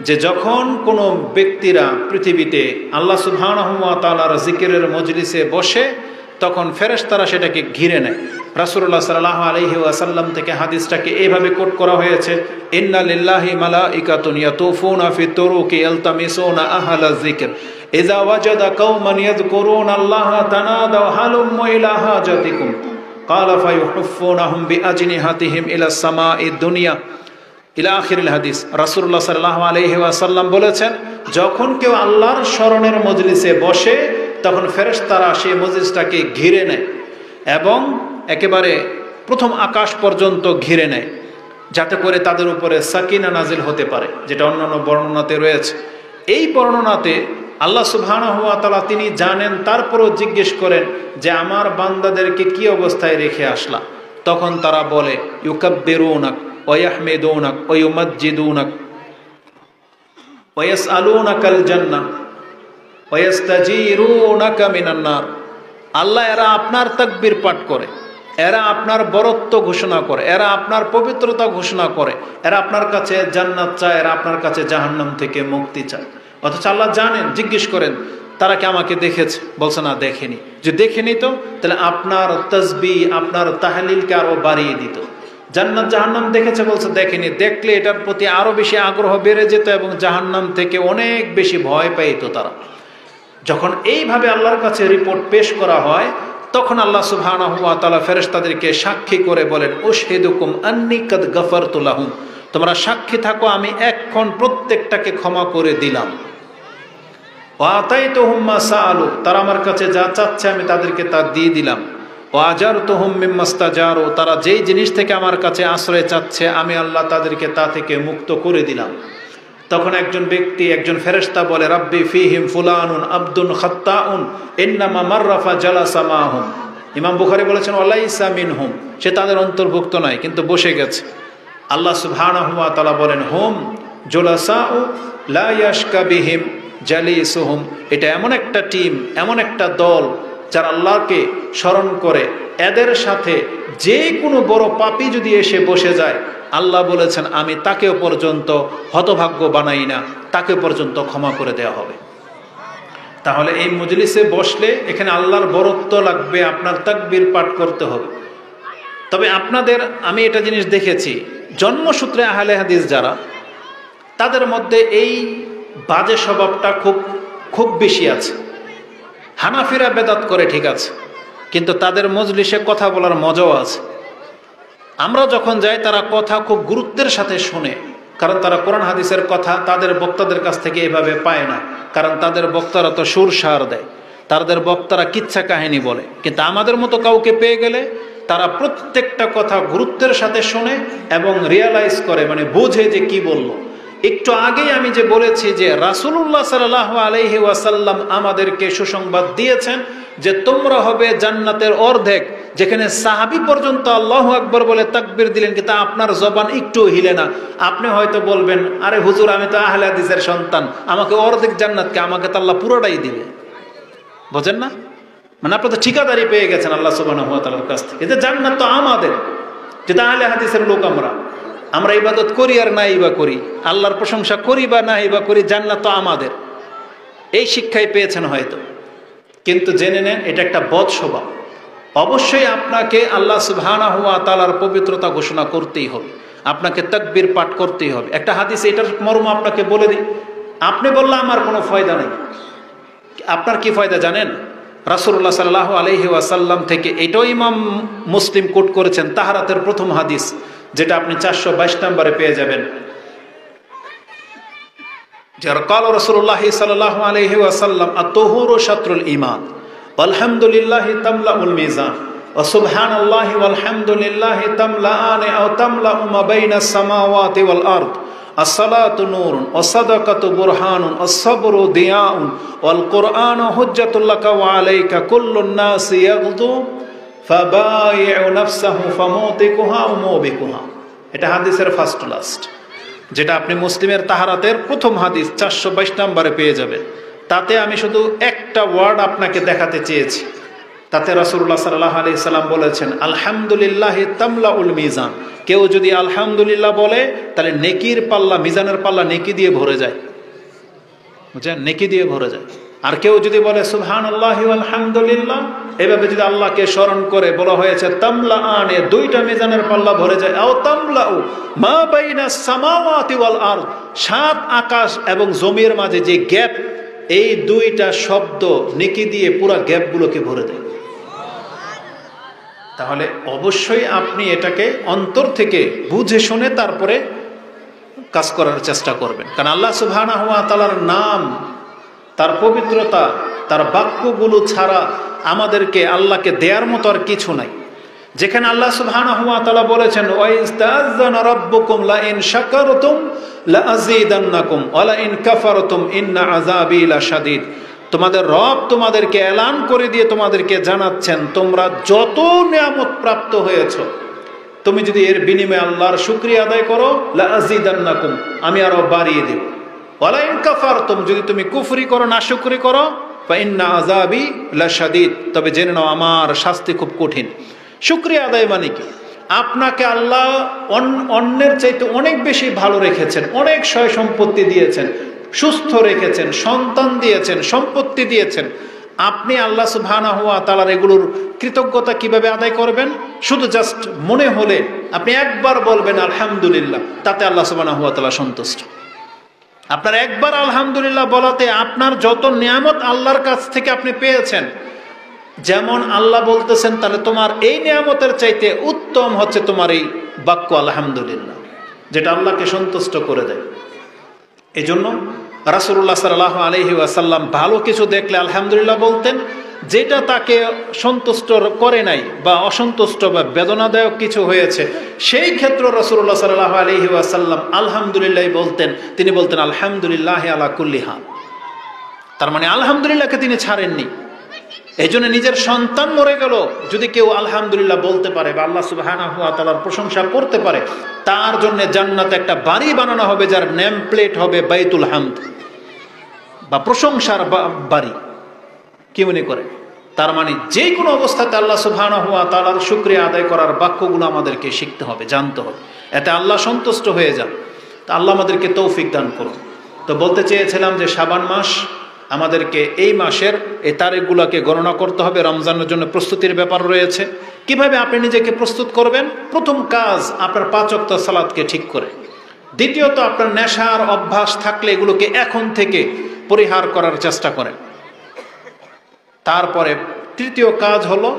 A: যে যখন কোনো ব্যক্তিরা পৃথিবীতে আল্লাহ সুবহানাহু ওয়া তাআলার জিকিরের মজলিসে বসে তখন ফেরেশতারা সেটাকে ঘিরে নেয়। রাসূলুল্লাহ সাল্লাল্লাহু আলাইহি ওয়াসাল্লাম থেকে হাদিসটাকে এইভাবে কোট করা হয়েছে, ইন্না লিল্লাহি মালাইকাতুন ইয়াতুফুনা ফি তুরুকি ইলতামিসুনা আহলায যিকর ইযা ওয়াজাদা কওমান ইয়াযকুরুনা আল্লাহা তানাদাউ হালুম্মু ইলা হাজাতিকুম ক্বালা ফায়ুহিফুনাহুম বিআজনিহাতিহিম ইলাস সামাঈদ দুনিয়া ইলা আখিরিল হাদিস। রাসূলুল্লাহ সাল্লাল্লাহু আলাইহি ওয়াসাল্লাম বলেছেন, যখন কেউ আল্লাহর স্মরণের মজলিসে বসে তখন ফেরেশতারা সেই মজলিসটাকে ঘিরে নেয় এবং একেবারে প্রথম আকাশ পর্যন্ত ঘিরে নেয়, যাতে করে তাদের উপরে সাকিনা নাজিল হতে পারে, যেটা অন্যান্য বর্ণনাতে রয়েছে। এই বর্ণনাতে আল্লাহ সুবহানাহু ওয়া তাআলা তিনি জানেন, তারপরও জিজ্ঞেস করেন যে আমার বান্দাদেরকে কি অবস্থায় রেখে আসলা? তখন তারা বলে ইউকাব্বিরুনাক ওয়া ইয়াহমিদুনাক ওয়া ইউমাজ্জিদুনাক ওয়া ইয়াসআলুনাকাল জান্নাহ ওয়া ইস্তাজিরুনাকা মিনান নার। আল্লাহ এরা আপনার তাকবীর পাঠ করে, এরা আপনার বরত্ব ঘোষণা করে, এরা আপনার পবিত্রতা ঘোষণা করে, এরা আপনার কাছে জান্নাত চায়, এরা আপনার কাছে জাহান্নাম থেকে মুক্তি চায়। অথচ আল্লাহ জানেন। জিজ্ঞেস করেন তারা কি আমাকে দেখেছে? বলছে না, দেখেনি। যে দেখেনি তো তাহলে আপনার তাসবিহ আপনার তাহলিলকে আরো বাড়িয়ে দিত। জান্নাত জাহান্নাম দেখেছে? বলছে দেখেনি। দেখলে এটার প্রতি আরো বেশি আগ্রহ বেড়ে যেত এবং জাহান্নাম থেকে অনেক বেশি ভয় পাইত তারা। যখন এইভাবে আল্লাহর কাছে রিপোর্ট পেশ করা হয় তখন আল্লাহ সুবহানাহু ওয়া তাআলা ফেরেশতাদেরকে সাক্ষী করে বলেন, উশহিদুকুম আন্নী কাদ গাফারতু লাহুম, তোমরা সাক্ষী থাকো আমি এখন প্রত্যেকটাকে ক্ষমা করে দিলাম। ওয়া আতাইতুহুম মা সাআলু, তারা আমার কাছে যা চাচ্ছে আমি তাদেরকে তা দিয়ে দিলাম। ওয়া আজারতুহুম মিম্মাস্তাজারু, তারা যেই জিনিস থেকে আমার কাছে আশ্রয় চাচ্ছে আমি আল্লাহ তাদেরকে তা থেকে মুক্ত করে দিলাম। তখন একজন ব্যক্তি, একজন ফেরেশতা বলে, রাব্বি ফীহিম ফুলানুন আবদুন খাত্তাউন ইন্নামা মাররাফা জালাসা মাহুম। ইমাম বুখারী বলেছেন ওয়ালাইসা মিনহুম, সে তাদের অন্তর্ভুক্ত নয় কিন্তু বসে গেছে। আল্লাহ সুবহানাহু ওয়া তাআলা বলেন, হুম জুলাসাউ লা ইয়াশকা বিহিম জালিসুহুম, এটা এমন একটা টিম, এমন একটা দল যারা আল্লাহকে স্মরণ করে, এদের সাথে যে কোনো বড় পাপী যদি এসে বসে যায় আল্লাহ বলেছেন আমি তাকেও পর্যন্ত হতভাগ্য বানাই না, তাকে পর্যন্ত ক্ষমা করে দেওয়া হবে। তাহলে এই মজলিসে বসলে এখানে আল্লাহর বরত্ব লাগবে, আপনার তাকবীর পাঠ করতে হবে। তবে আপনাদের আমি এটা জিনিস দেখেছি, জন্মসূত্রে আহলে হাদিস যারা, তাদের মধ্যে এই বাজে স্বভাবটা খুব বেশি আছে। হানাফিরা বেদাত করে ঠিক আছে, কিন্তু তাদের মজলিসে কথা বলার মজাও আছে। আমরা যখন যাই তারা কথা খুব গুরুত্বের সাথে শুনে, কারণ তারা কোরআন হাদিসের কথা তাদের বক্তাদের কাছ থেকে এভাবে পায় না, কারণ তাদের বক্তারা তো সুর সার দেয়, তাদের বক্তারা কিচ্ছা কাহিনী বলে। কিন্তু আমাদের মতো কাউকে পেয়ে গেলে তারা প্রত্যেকটা কথা গুরুত্বের সাথে শোনে এবং রিয়ালাইজ করে, মানে বোঝে যে কি বলল। একটু আগেই আমি যে বলেছি যে রাসূলুল্লাহ সাল্লাল্লাহু আলাইহি ওয়াসাল্লাম আমাদেরকে সুসংবাদ দিয়েছেন যে তোমরা হবে জান্নাতের অর্ধেক, যেখানে সাহাবী পর্যন্ত আল্লাহু আকবার বলে তাকবীর দিলেন কিন্তু আপনার জবান একটু হিলে না। আপনি হয়তো বলবেন, আরে হুজুর আমি তো আহলে হাদিসের সন্তান, আমাকে অর্ধেক জান্নাতকে, আমাকে তো আল্লাহ পুরোটাই দিবে। বোঝেন না? মানে আপনি তো ঠিকাদারি পেয়ে গেছেন আল্লাহ সুবহানাহু ওয়া তাআলার কাছ থেকে, যে জান্নাত তো আমাদের, যেটা আহলে হাদিসের লোক আমরা ইবাদত করি আর নাই বা করি, আল্লাহর প্রশংসা করি বা নাই বা করি, জান্নাত তো আমাদের। এই শিক্ষাই পেয়েছেন হয়তো, কিন্তু জেনে নেন এটা একটা বদ স্বভাব। অবশ্যই আপনাকে আল্লাহ সুবহানাহু ওয়া তাআলার পবিত্রতা ঘোষণা করতেই হবে, আপনাকে তাকবীর পাঠ করতেই হবে। একটা হাদিস এটার মর্ম আপনাকে বলে দিই, আপনি বললে আমার কোনো ফায়দা নেই, আপনার কি ফায়দা জানেন? রাসূলুল্লাহ সাল্লাল্লাহু আলাইহি ওয়াসাল্লাম থেকে এটাও ইমাম মুসলিম কোট করেছেন, তাহারাতের প্রথম হাদিস, যেটা আপনি 422 নম্বরে পেয়ে যাবেন। যার কাল রাসূলুল্লাহ সাল্লাল্লাহু আলাইহি ওয়াসাল্লাম আত-তুহুরু শাতরুল ঈমান আলহামদুলিল্লাহি তামলাউল মিজান ওয়া সুবহানাল্লাহি ওয়ালহামদুলিল্লাহি তামলাআনি আও তামলাউ মা বাইনাস সামাওয়াতি ওয়াল আরদ as-salatu nurun was-sadaqatu burhanun was-sabru diya'un wal-qur'anu hujjatul laka wa 'alayka kullun nasi yaghdu fabayi'u nafsahu famutikuha wa mubikuha। এটা হাদিসের ফার্স্ট টু লাস্ট, যেটা আপনি মুসলিমের তাহারাতের প্রথম হাদিস 422 নম্বরে পেয়ে যাবেন। তাতে আমি শুধু একটা ওয়ার্ড আপনাকে দেখাতে চেয়েছি। তাতে রাসূলুল্লাহ সাল্লাল্লাহু আলাইহি সাল্লাম বলেছেন আলহামদুলিল্লাহি তামলাউল মিজান। কেউ যদি আলহামদুলিল্লাহ বলে তাহলে নেকির পাল্লা, মিজানের পাল্লা নেকি দিয়ে ভরে যায়, বুঝছেন, নেকি দিয়ে ভরে যায়। আর কেউ যদি বলে সুবহানাল্লাহি ওয়াল হামদুলিল্লাহ, এভাবে যদি আল্লাহকে স্মরণ করে, বলা হয়েছে তামলাআনে, দুইটা মিজানের পাল্লা ভরে যায়। আও তামলাউ মা বাইনাস সামাওয়াতি ওয়াল আরদ, সাত আকাশ এবং জমির মাঝে যে গ্যাপ, এই দুইটা শব্দ নেকি দিয়ে পুরো গ্যাপগুলোকে ভরে দেয়। তাহলে অবশ্যই আপনি এটাকে অন্তর থেকে বুঝে শুনে তারপরে কাজ করার চেষ্টা করবেন, কারণ আল্লাহ সুবহানাহু ওয়া তাআলার নাম, তার পবিত্রতা, তার বাক্যগুলো ছাড়া আমাদেরকে আল্লাহকে দেওয়ার মতো আর কিছু নাই। যেখানে আল্লাহ সুবহানাহু ওয়া তাআলা বলেছেন ওয়া ইস্তাযানা রাব্বুকুম লা ইন শাকারতুম লা আযীদান্নাকুম ওয়া লা ইন কাফারতুম ইন্না আযাবি লাশাদীদ। তোমাদের রব তোমাদেরকে এলান করে দিয়ে তোমাদেরকে জানাচ্ছেন, তোমরা যত নিয়ামত প্রাপ্ত হয়েছ, তুমি যদি এর বিনিময়ে আল্লাহর শুকরিয়া আদায় করো, লা আযীদান্নাকুম, আমি আরো বাড়িয়ে দেব। ওয়া লা ইন কাফারতুম, যদি তুমি কুফরি করো, নাশুকরি করো, ফা ইন্না আযাবি লাশাদীদ, তবে জেনে নাও আমার শাস্তি খুব কঠিন। শুকরিয়া আদায় মানে কি? আপনাকে আল্লাহ অন্যের চাইতে অনেক বেশি ভালো রেখেছেন, অনেক সয় সম্পত্তি দিয়েছেন, সুস্থ রেখেছেন, সন্তান দিয়েছেন, সম্পত্তি দিয়েছেন। আপনি আল্লাহ সুবহানাহু ওয়া তাআলার এগুলোর কৃতজ্ঞতা কিভাবে আদায় করবেন? শুধু জাস্ট মনে হলে আপনি একবার বলবেন আলহামদুলিল্লাহ, তাতে আল্লাহ সুবহানাহু ওয়া তাআলা সন্তুষ্ট। আপনার একবার আলহামদুলিল্লাহ বলাতে আপনার যত নিয়ামত আল্লাহর কাছ থেকে আপনি পেয়েছেন, যেমন আল্লাহ বলতেছেন, তাহলে তোমার এই নিয়ামতের চাইতে উত্তম হচ্ছে তোমার এই বাক্য আলহামদুলিল্লাহ, যেটা আল্লাহকে সন্তুষ্ট করে দেয়। এই জন্য রাসূলুল্লাহ সাল্লাল্লাহু আলাইহি ওয়াসাল্লাম ভালো কিছু দেখলে আলহামদুলিল্লাহ বলতেন, যেটা তাকে সন্তুষ্ট করে নাই বা অসন্তুষ্ট বা বেদনাদায়ক কিছু হয়েছে, সেই ক্ষেত্রে রাসূলুল্লাহ সাল্লাল্লাহু আলাইহি ওয়াসাল্লাম আলহামদুলিল্লাহ বলতেন। তিনি বলতেন আলহামদুলিল্লাহ আলা কুল্লি হাল, তার মানে আলহামদুলিল্লাহকে তিনি ছাড়েননি। এই জন্য নিজের সন্তান মরে গেল, যদি কেউ আলহামদুলিল্লাহ বলতে পারে বা আল্লাহ সুবহানাহু ওয়া তাআলার প্রশংসা করতে পারে, তার জন্য জান্নাতে একটা বাড়ি বানানো হবে, যার নেম প্লেট হবে বাইতুল হামদ বা প্রশংসার বাড়ি। কি মনে করে? তার মানে যে কোনো অবস্থাতে আল্লাহ সুবহানাহু ওয়া তাআলার শুকরিয়া আদায় করার বাক্যগুলো আমাদেরকে শিখতে হবে, জানতে হবে, এতে আল্লাহ সন্তুষ্ট হয়ে যান। তা আল্লাহ আমাদেরকে তৌফিক দান করুন। তো বলতে চেয়েছিলাম যে শাবান মাস, আমাদেরকে এই মাসের এই তারিখগুলোকে গণনা করতে হবে। রমজানের জন্য প্রস্তুতির ব্যাপার রয়েছে। কিভাবে আপনি নিজেকে প্রস্তুত করবেন? প্রথম কাজ, আপনার 5 ওয়াক্ত সালাতকে ঠিক করে। দ্বিতীয়ত, আপনার নেশার অভ্যাস থাকলে এগুলোকে এখন থেকে পরিহার করার চেষ্টা করেন। তারপরে তৃতীয় কাজ হলো,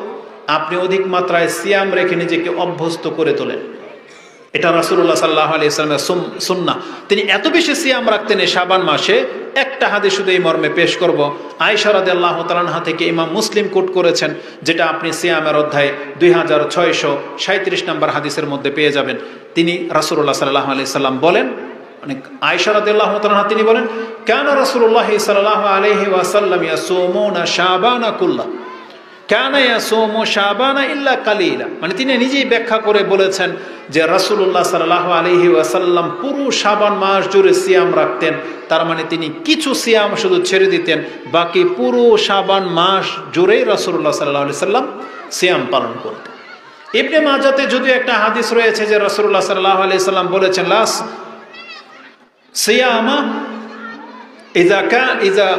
A: আপনি অধিক মাত্রায় সিয়াম রেখে নিজেকে অভ্যস্ত করে তোলেন। এটা রাসূলুল্লাহ সাল্লাল্লাহু আলাইহি ওয়াসাল্লামের সুন্নাহ। তিনি এত বেশি সিয়াম রাখতেন এই শাবান মাসে। একটা হাদিস শুধু এই মর্মে পেশ করব, আয়েশা রাদিয়াল্লাহু তাআলা আনহা থেকে ইমাম মুসলিম কোট করেছেন, যেটা আপনি সিয়ামের অধ্যায় 2637 নম্বর হাদিসের মধ্যে পেয়ে যাবেন। তিনি রাসূলুল্লাহ সাল্লাল্লাহু আলাইহি ওয়াসাল্লাম বলেন, আয়েশা রাদিয়াল্লাহু তাআলা আনহা তিনি বলেন, কানা রাসূলুল্লাহ সাল্লাল্লাহু আলাইহি ওয়াসাল্লাম ইয়াসুমুনা শাবানা কুল্লা কানা ইয়াসুমু শাবানা ইল্লা কালিলা। মানে তিনি নিজেই ব্যাখ্যা করে বলেছেন যে রাসূলুল্লাহ সাল্লাল্লাহু আলাইহি ওয়াসাল্লাম পুরো শাবান মাস জুড়ে সিয়াম রাখতেন। তার মানে তিনি কিছু সিয়াম শুধু ছেড়ে দিতেন, বাকি পুরো শাবান মাস জুড়েই রাসূলুল্লাহ সাল্লাল্লাহু আলাইহি ওয়াসাল্লাম সিয়াম পালন করতেন। ইবনে মাজাতে যদিও একটা হাদিস রয়েছে যে রাসূলুল্লাহ সাল্লাল্লাহু আলাইহি ওয়াসাল্লাম বলেছেন, লাস সিয়ামা ইযা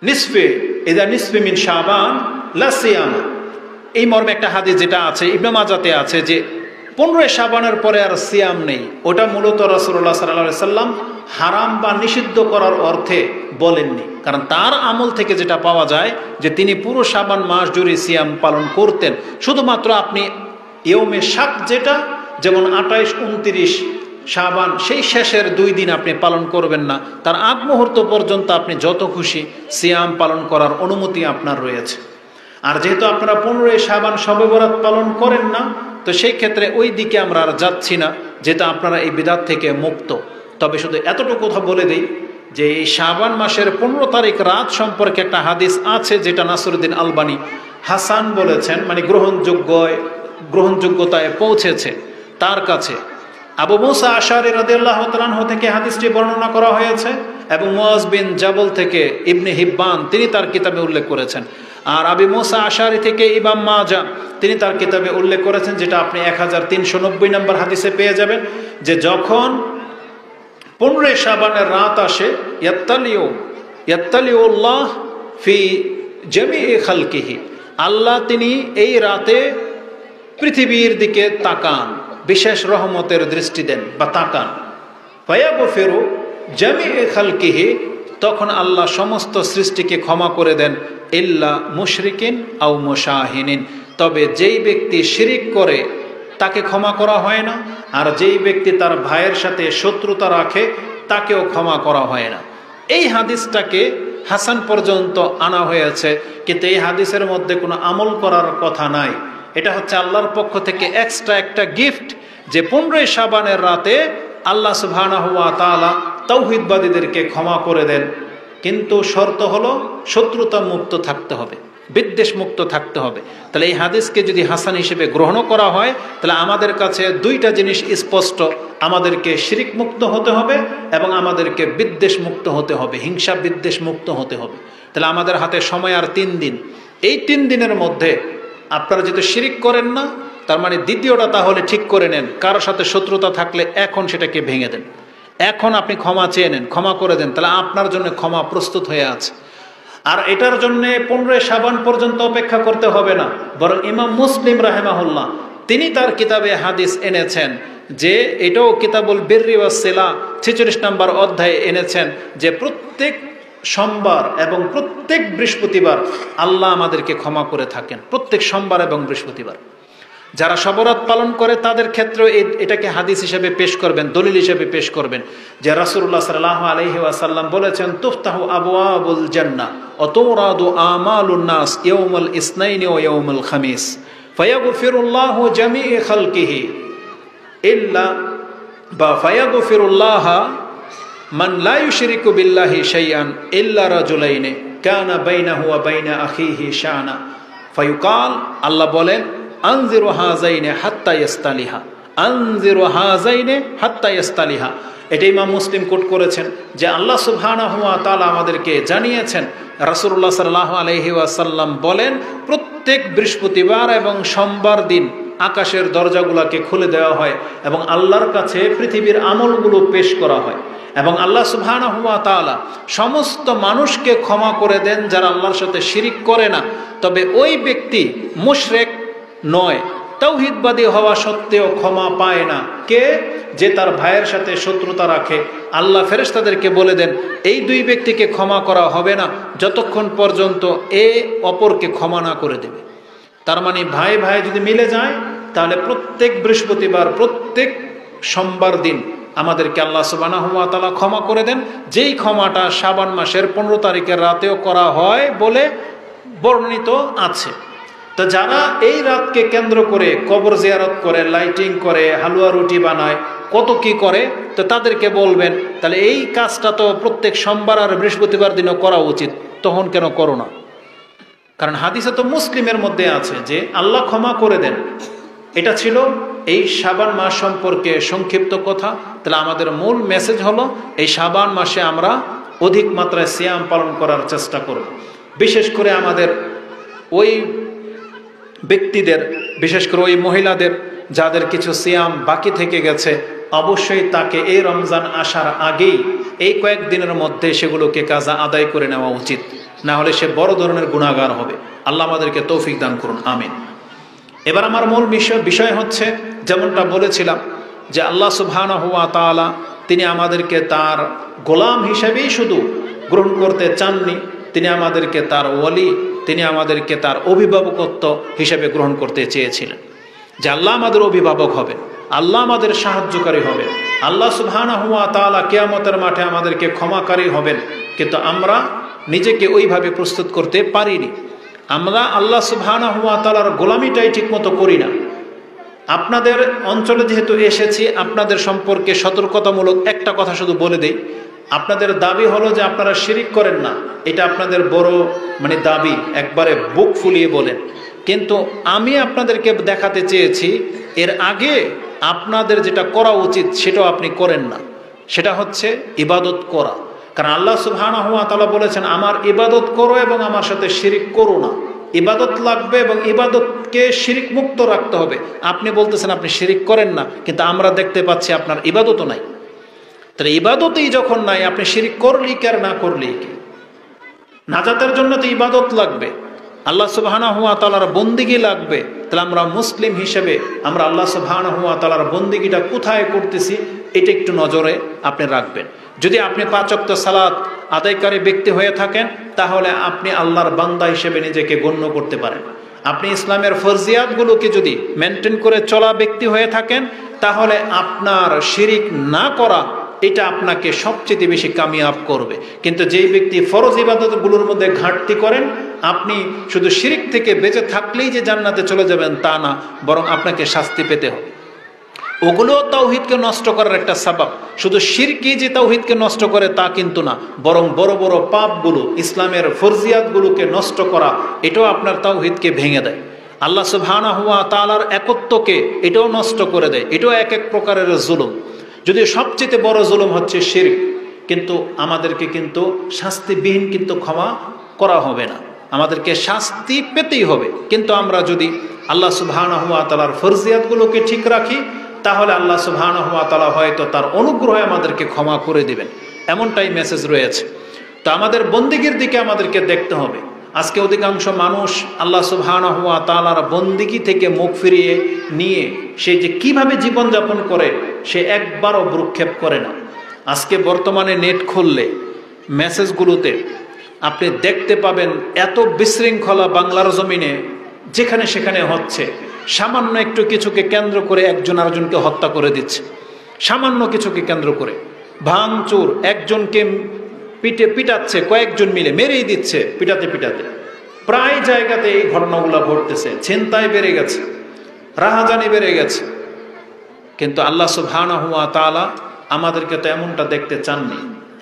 A: নিসফে ইদা নিসফে মিন শাবান লা সিয়াম, এই মর্মে একটা হাদিস যেটা আছে ইবনে মাজাতে আছে যে 15 শাবানের পরে আর সিয়াম নেই। ওটা মূলত রাসূলুল্লাহ সাল্লাল্লাহু আলাইহি সাল্লাম হারাম বা নিষিদ্ধ করার অর্থে বলেননি, কারণ তার আমল থেকে যেটা পাওয়া যায় যে তিনি পুরো শাবান মাস জুড়ে সিয়াম পালন করতেন। শুধুমাত্র আপনি ইয়মে শাক যেটা, যেমন 28, 29 শাবান, সেই শেষের 2 দিন আপনি পালন করবেন না, তার আগ মুহূর্ত পর্যন্ত আপনি যত খুশি সিয়াম পালন করার অনুমতি আপনার রয়েছে। আর যেহেতু আপনারা 15 শাবান শবে বরাত পালন করেন না, তো সেই ক্ষেত্রে ওই দিকে আমরা আর যাচ্ছি না, যেটা আপনারা এই বিদাত থেকে মুক্ত। তবে শুধু এতটুকু কথা বলে দিই যে এই শাবান মাসের 15 তারিখ রাত সম্পর্কে একটা হাদিস আছে যেটা নাসিরউদ্দিন আলবানী হাসান বলেছেন, মানে গ্রহণযোগ্যতায় পৌঁছেছে তার কাছে। আবু মুসা আশআরী রাদিয়াল্লাহু তাআলা আনহু থেকে হাদিসটি বর্ণনা করা হয়েছে এবং মুআজ বিন জাবল থেকে ইবনে হিব্বান তিনি তার কিতাবে উল্লেখ করেছেন। আর আবু মুসা আশআরী থেকে ইমাম মাজা তিনি তার কিতাবে উল্লেখ করেছেন, যেটা আপনি 1390 নম্বর হাদিসে পেয়ে যাবেন, যে যখন 15 শাবানের রাত আসে, ইয়াত্তালিউল্লাহ ফি জামিই খালকিহি, আল্লাহ তিনি এই রাতে পৃথিবীর দিকে তাকান, বিশেষ রহমতের দৃষ্টি দেন বা তাকান। ফায়াগফিরু জামিই খালকিহি, তখন আল্লাহ সমস্ত সৃষ্টিকে ক্ষমা করে দেন, ইল্লা মুশরিকিন আও মুশাহিনিন, তবে যেই ব্যক্তি শিরিক করে তাকে ক্ষমা করা হয় না, আর যেই ব্যক্তি তার ভাইয়ের সাথে শত্রুতা রাখে তাকেও ক্ষমা করা হয় না। এই হাদিসটাকে হাসান পর্যন্ত আনা হয়েছে, কিন্তু এই হাদিসের মধ্যে কোনো আমল করার কথা নাই। এটা হচ্ছে আল্লাহর পক্ষ থেকে এক্সট্রা একটা গিফট, যে 15 শাবানের রাতে আল্লাহ সুবহানাহু ওয়া তাআলা তাওহীদবাদীদেরকে ক্ষমা করে দেন, কিন্তু শর্ত হলো শত্রুতা মুক্ত থাকতে হবে, বিদ্বেষ মুক্ত থাকতে হবে। তাহলে এই হাদিসকে যদি হাসান হিসেবে গ্রহণ করা হয়, তাহলে আমাদের কাছে 2টা জিনিস স্পষ্ট, আমাদেরকে শিরিক মুক্ত হতে হবে এবং আমাদেরকে বিদ্বেষ মুক্ত হতে হবে, হিংসা বিদ্বেষ মুক্ত হতে হবে। তাহলে আমাদের হাতে সময় আর 3 দিন। এই 3 দিনের মধ্যে আপনারা যেহেতু শিরিক করেন না, তার মানে দ্বিতীয়টা তাহলে ঠিক করে নেন, কারোর সাথে শত্রুতা থাকলে এখন সেটাকে ভেঙে দেন, এখন আপনি ক্ষমা চেয়ে নেন, ক্ষমা করে দেন, তাহলে আপনার জন্য ক্ষমা প্রস্তুত হয়ে আছে। আর এটার জন্য 15 শাবান পর্যন্ত অপেক্ষা করতে হবে না, বরং ইমাম মুসলিম রাহিমাহুল্লাহ তিনি তার কিতাবে হাদিস এনেছেন, যে এটাও কিতাবুল বিররি ওয়াস সিলা 46 নম্বর অধ্যায়ে এনেছেন, যে প্রত্যেক সোমবার এবং প্রত্যেক বৃহস্পতিবার আল্লাহ আমাদেরকে ক্ষমা করে থাকেন, প্রত্যেক সোমবার এবং বৃহস্পতিবার। যারা শবরাত পালন করে তাদের ক্ষেত্রেও এটাকে হাদিস হিসেবে পেশ করবেন, দলিল হিসেবে পেশ করবেন, যে রাসূলুল্লাহ সাল্লাল্লাহু আলাইহি ওয়াসাল্লাম বলেছেন, তুফতাহু আবওয়াবুল জান্নাহ ওয়া তুরাদু আমালুন নাস ইয়াউমুল ইসনাইনি ওয়া ইয়াউমুল খামিস ফায়াগফিরুল্লাহু জামিই খালকিহি ইল্লা বা ফায়াগফিরুল্লাহ মান লা ইউশরিকু বিল্লাহি শাইআন ইল্লা রাজুলাইনি কানা বাইনাহু ওয়া বাইনা আখিহি শানা ফায়ুকাল, আল্লাহ বলেন, আনজিরু হাযাইনি হাত্তা ইস্তালিহা, আনজিরু হাযাইনি হাত্তা ইস্তালিহা। এটা ইমাম মুসলিম কোট করেছেন, যে আল্লাহ সুবহানাহু ওয়া তাআলা আমাদেরকে জানিয়েছেন, রাসূলুল্লাহ সাল্লাল্লাহু আলাইহি ওয়াসাল্লাম বলেন, প্রত্যেক বৃহস্পতিবার এবং সোমবার দিন আকাশের দরজাগুলোকে খুলে দেওয়া হয় এবং আল্লাহর কাছে পৃথিবীর আমলগুলো পেশ করা হয়, এবং আল্লাহ সুবহানাহু ওয়া তাআলা সমস্ত মানুষকে ক্ষমা করে দেন যারা আল্লাহর সাথে শিরিক করে না। তবে ওই ব্যক্তি মুশরিক নয়, তাওহীদবাদী হওয়া সত্ত্বেও ক্ষমা পায় না। কে? যে তার ভাইয়ের সাথে শত্রুতা রাখে। আল্লাহ ফেরেশতাদেরকে বলে দেন, এই 2 ব্যক্তিকে ক্ষমা করা হবে না যতক্ষণ পর্যন্ত এ অপরকে ক্ষমা না করে দেবে। তার মানে ভাই ভাই যদি মিলে যায়, তাহলে প্রত্যেক বৃহস্পতিবার প্রত্যেক সোমবার দিন আমাদেরকে আল্লাহ সুবহানাহু ওয়া তাআলা ক্ষমা করে দেন, যেই ক্ষমাটা শাবান মাসের 15 তারিখের রাতেও করা হয় বলে বর্ণিত আছে। তো যারা এই রাতকে কেন্দ্র করে কবর জিয়ারত করে, লাইটিং করে, হালুয়া রুটি বানায়, কত কি করে, তো তাদেরকে বলবেন, তাহলে এই কাজটা তো প্রত্যেক সোমবার আর বৃহস্পতিবার দিনও করা উচিত, তখন কেন করো না? কারণ হাদিসে তো মুসলিমের মধ্যে আছে যে আল্লাহ ক্ষমা করে দেন। এটা ছিল এই শাবান মাস সম্পর্কে সংক্ষিপ্ত কথা। তাহলে আমাদের মূল মেসেজ হলো, এই শাবান মাসে আমরা অধিক মাত্রায় সিয়াম পালন করার চেষ্টা করব। বিশেষ করে আমাদের ওই ব্যক্তিদের, বিশেষ করে ওই মহিলাদের যাদের কিছু সিয়াম বাকি থেকে গেছে, অবশ্যই তাকে এই রমজান আসার আগেই এই কয়েকদিনের মধ্যে সেগুলোকে কাজা আদায় করে নেওয়া উচিত। না হলে সে বড় ধরনের গুনাহগার হবে। আল্লাহ আমাদেরকে তৌফিক দান করুন, আমিন। এবার আমার মূল বিষয় হচ্ছে, যেমনটা বলেছিলাম যে আল্লাহ সুবহানাহু ওয়া তাআলা তিনি আমাদেরকে তার গোলাম হিসেবেই শুধু গ্রহণ করতে চাননি, তিনি আমাদেরকে তার ওয়ালি, তিনি আমাদেরকে তার অভিভাবকত্ব হিসেবে গ্রহণ করতে চেয়েছিলেন। যে আল্লাহ আমাদের অভিভাবক হবেন, আল্লাহ আমাদের সাহায্যকারী হবেন, আল্লাহ সুবহানাহু ওয়া তাআলা কিয়ামতের মাঠে আমাদেরকে ক্ষমাকারী হবেন। কিন্তু আমরা নিজেকে ওইভাবে প্রস্তুত করতে পারিনি। আমরা আল্লাহ সুবহানাহু ওয়া তাআলার গোলামিটাই ঠিকমতো করি না। আপনাদের অঞ্চলে যেহেতু এসেছি, আপনাদের সম্পর্কে সতর্কতামূলক একটা কথা শুধু বলে দেই। আপনাদের দাবি হলো যে আপনারা শিরিক করেন না, এটা আপনাদের বড় দাবি, একবারে বুক ফুলিয়ে বলেন। কিন্তু আমি আপনাদেরকে দেখাতে চেয়েছি এর আগে আপনাদের যেটা করা উচিত সেটাও আপনি করেন না, সেটা হচ্ছে ইবাদত করা। কারণ আল্লাহ সুবহানাহু ওয়া তাআলা বলেছেন, আমার ইবাদত করো এবং আমার সাথে শিরিক করো না। ইবাদত লাগবে এবং ইবাদতকে শিরিক মুক্ত রাখতে হবে। আপনি বলতেছেন আপনি শিরিক করেন না, কিন্তু আমরা দেখতে পাচ্ছি আপনার ইবাদতও নাই। তাহলে ইবাদতই যখন নাই, আপনি শিরিক করলেই কি আর না করলেই কি? নাজাতের জন্য তো ইবাদত লাগবে, আল্লাহ সুবহানাহু ওয়া তাআলার বন্দিগি লাগবে। তাহলে আমরা মুসলিম হিসেবে আমরা আল্লাহ সুবহানাহু ওয়া তাআলার বন্দিগিটা কোথায় করতেছি এটা একটু নজরে আপনি রাখবেন। যদি আপনি 5 ওয়াক্ত সালাত আদায়কারী ব্যক্তি হয়ে থাকেন, তাহলে আপনি আল্লাহর বান্দা হিসেবে নিজেকে গণ্য করতে পারেন। আপনি ইসলামের ফরজিয়াতগুলোকে যদি মেনটেন করে চলা ব্যক্তি হয়ে থাকেন, তাহলে আপনার শিরিক না করা এটা আপনাকে সবচেয়ে বেশি কামিয়াব করবে। কিন্তু যেই ব্যক্তি ফরজ ইবাদতগুলোর মধ্যে ঘাটতি করেন, আপনি শুধু শিরিক থেকে বেঁচে থাকলেই যে জান্নাতে চলে যাবেন তা না, বরং আপনাকে শাস্তি পেতে হবে। ওগুলো তাওহীদকে নষ্ট করার একটা সাবাব। শুধু শিরকি যে তাওহীদকে নষ্ট করে তা কিন্তু না, বরং বড় বড় পাপগুলো, ইসলামের ফরজিয়াতগুলোকে নষ্ট করা, এটাও আপনার তাওহীদকে ভেঙে দেয়। আল্লাহ সুবহানাহু ওয়া তাআলার একত্বকে এটাও নষ্ট করে দেয়। এটাও এক এক প্রকারের জুলুম। যদি সবচেয়ে বড় জুলুম হচ্ছে শিরক, কিন্তু আমাদেরকে কিন্তু শাস্তিবিহীন কিন্তু ক্ষমা করা হবে না, আমাদেরকে শাস্তি পেতেই হবে। কিন্তু আমরা যদি আল্লাহ সুবহানাহু ওয়া তাআলার ফরজিয়াতগুলোকে ঠিক রাখি, তাহলে আল্লাহ সুবহানাহু ওয়া তাআলা হয়তো তার অনুগ্রহে আমাদেরকে ক্ষমা করে দিবেন, এমনটাই মেসেজ রয়েছে। তো আমাদের বন্দিগির দিকে আমাদেরকে দেখতে হবে। আজকে অধিকাংশ মানুষ আল্লাহ সুবহানাহু ওয়া তাআলার বন্দিগি থেকে মুখ ফিরিয়ে নিয়ে সে যে কিভাবে জীবনযাপন করে সে একবারও ভ্রুক্ষেপ করে না। আজকে বর্তমানে নেট খুললে মেসেজগুলোতে আপনি দেখতে পাবেন এত বিশৃঙ্খলা বাংলার জমিনে যেখানে সেখানে হচ্ছে। সামান্য একটু কিছুকে কেন্দ্র করে একজন আরেকজনকে হত্যা করে দিচ্ছে, সামান্য কিছুকে কেন্দ্র করে ভাঙচুর, একজনকে পিটাচ্ছে, কয়েকজন মিলে মেরেই দিচ্ছে পিটাতে পিটাতে। প্রায় জায়গাতে এই ঘটনাগুলো ঘটতেছে। ছিনতাই বেড়ে গেছে, রাহাজানি বেড়ে গেছে। কিন্তু আল্লাহ সুবহানাহু ওয়া তাআলা আমাদেরকে তো এমনটা দেখতে চাননি।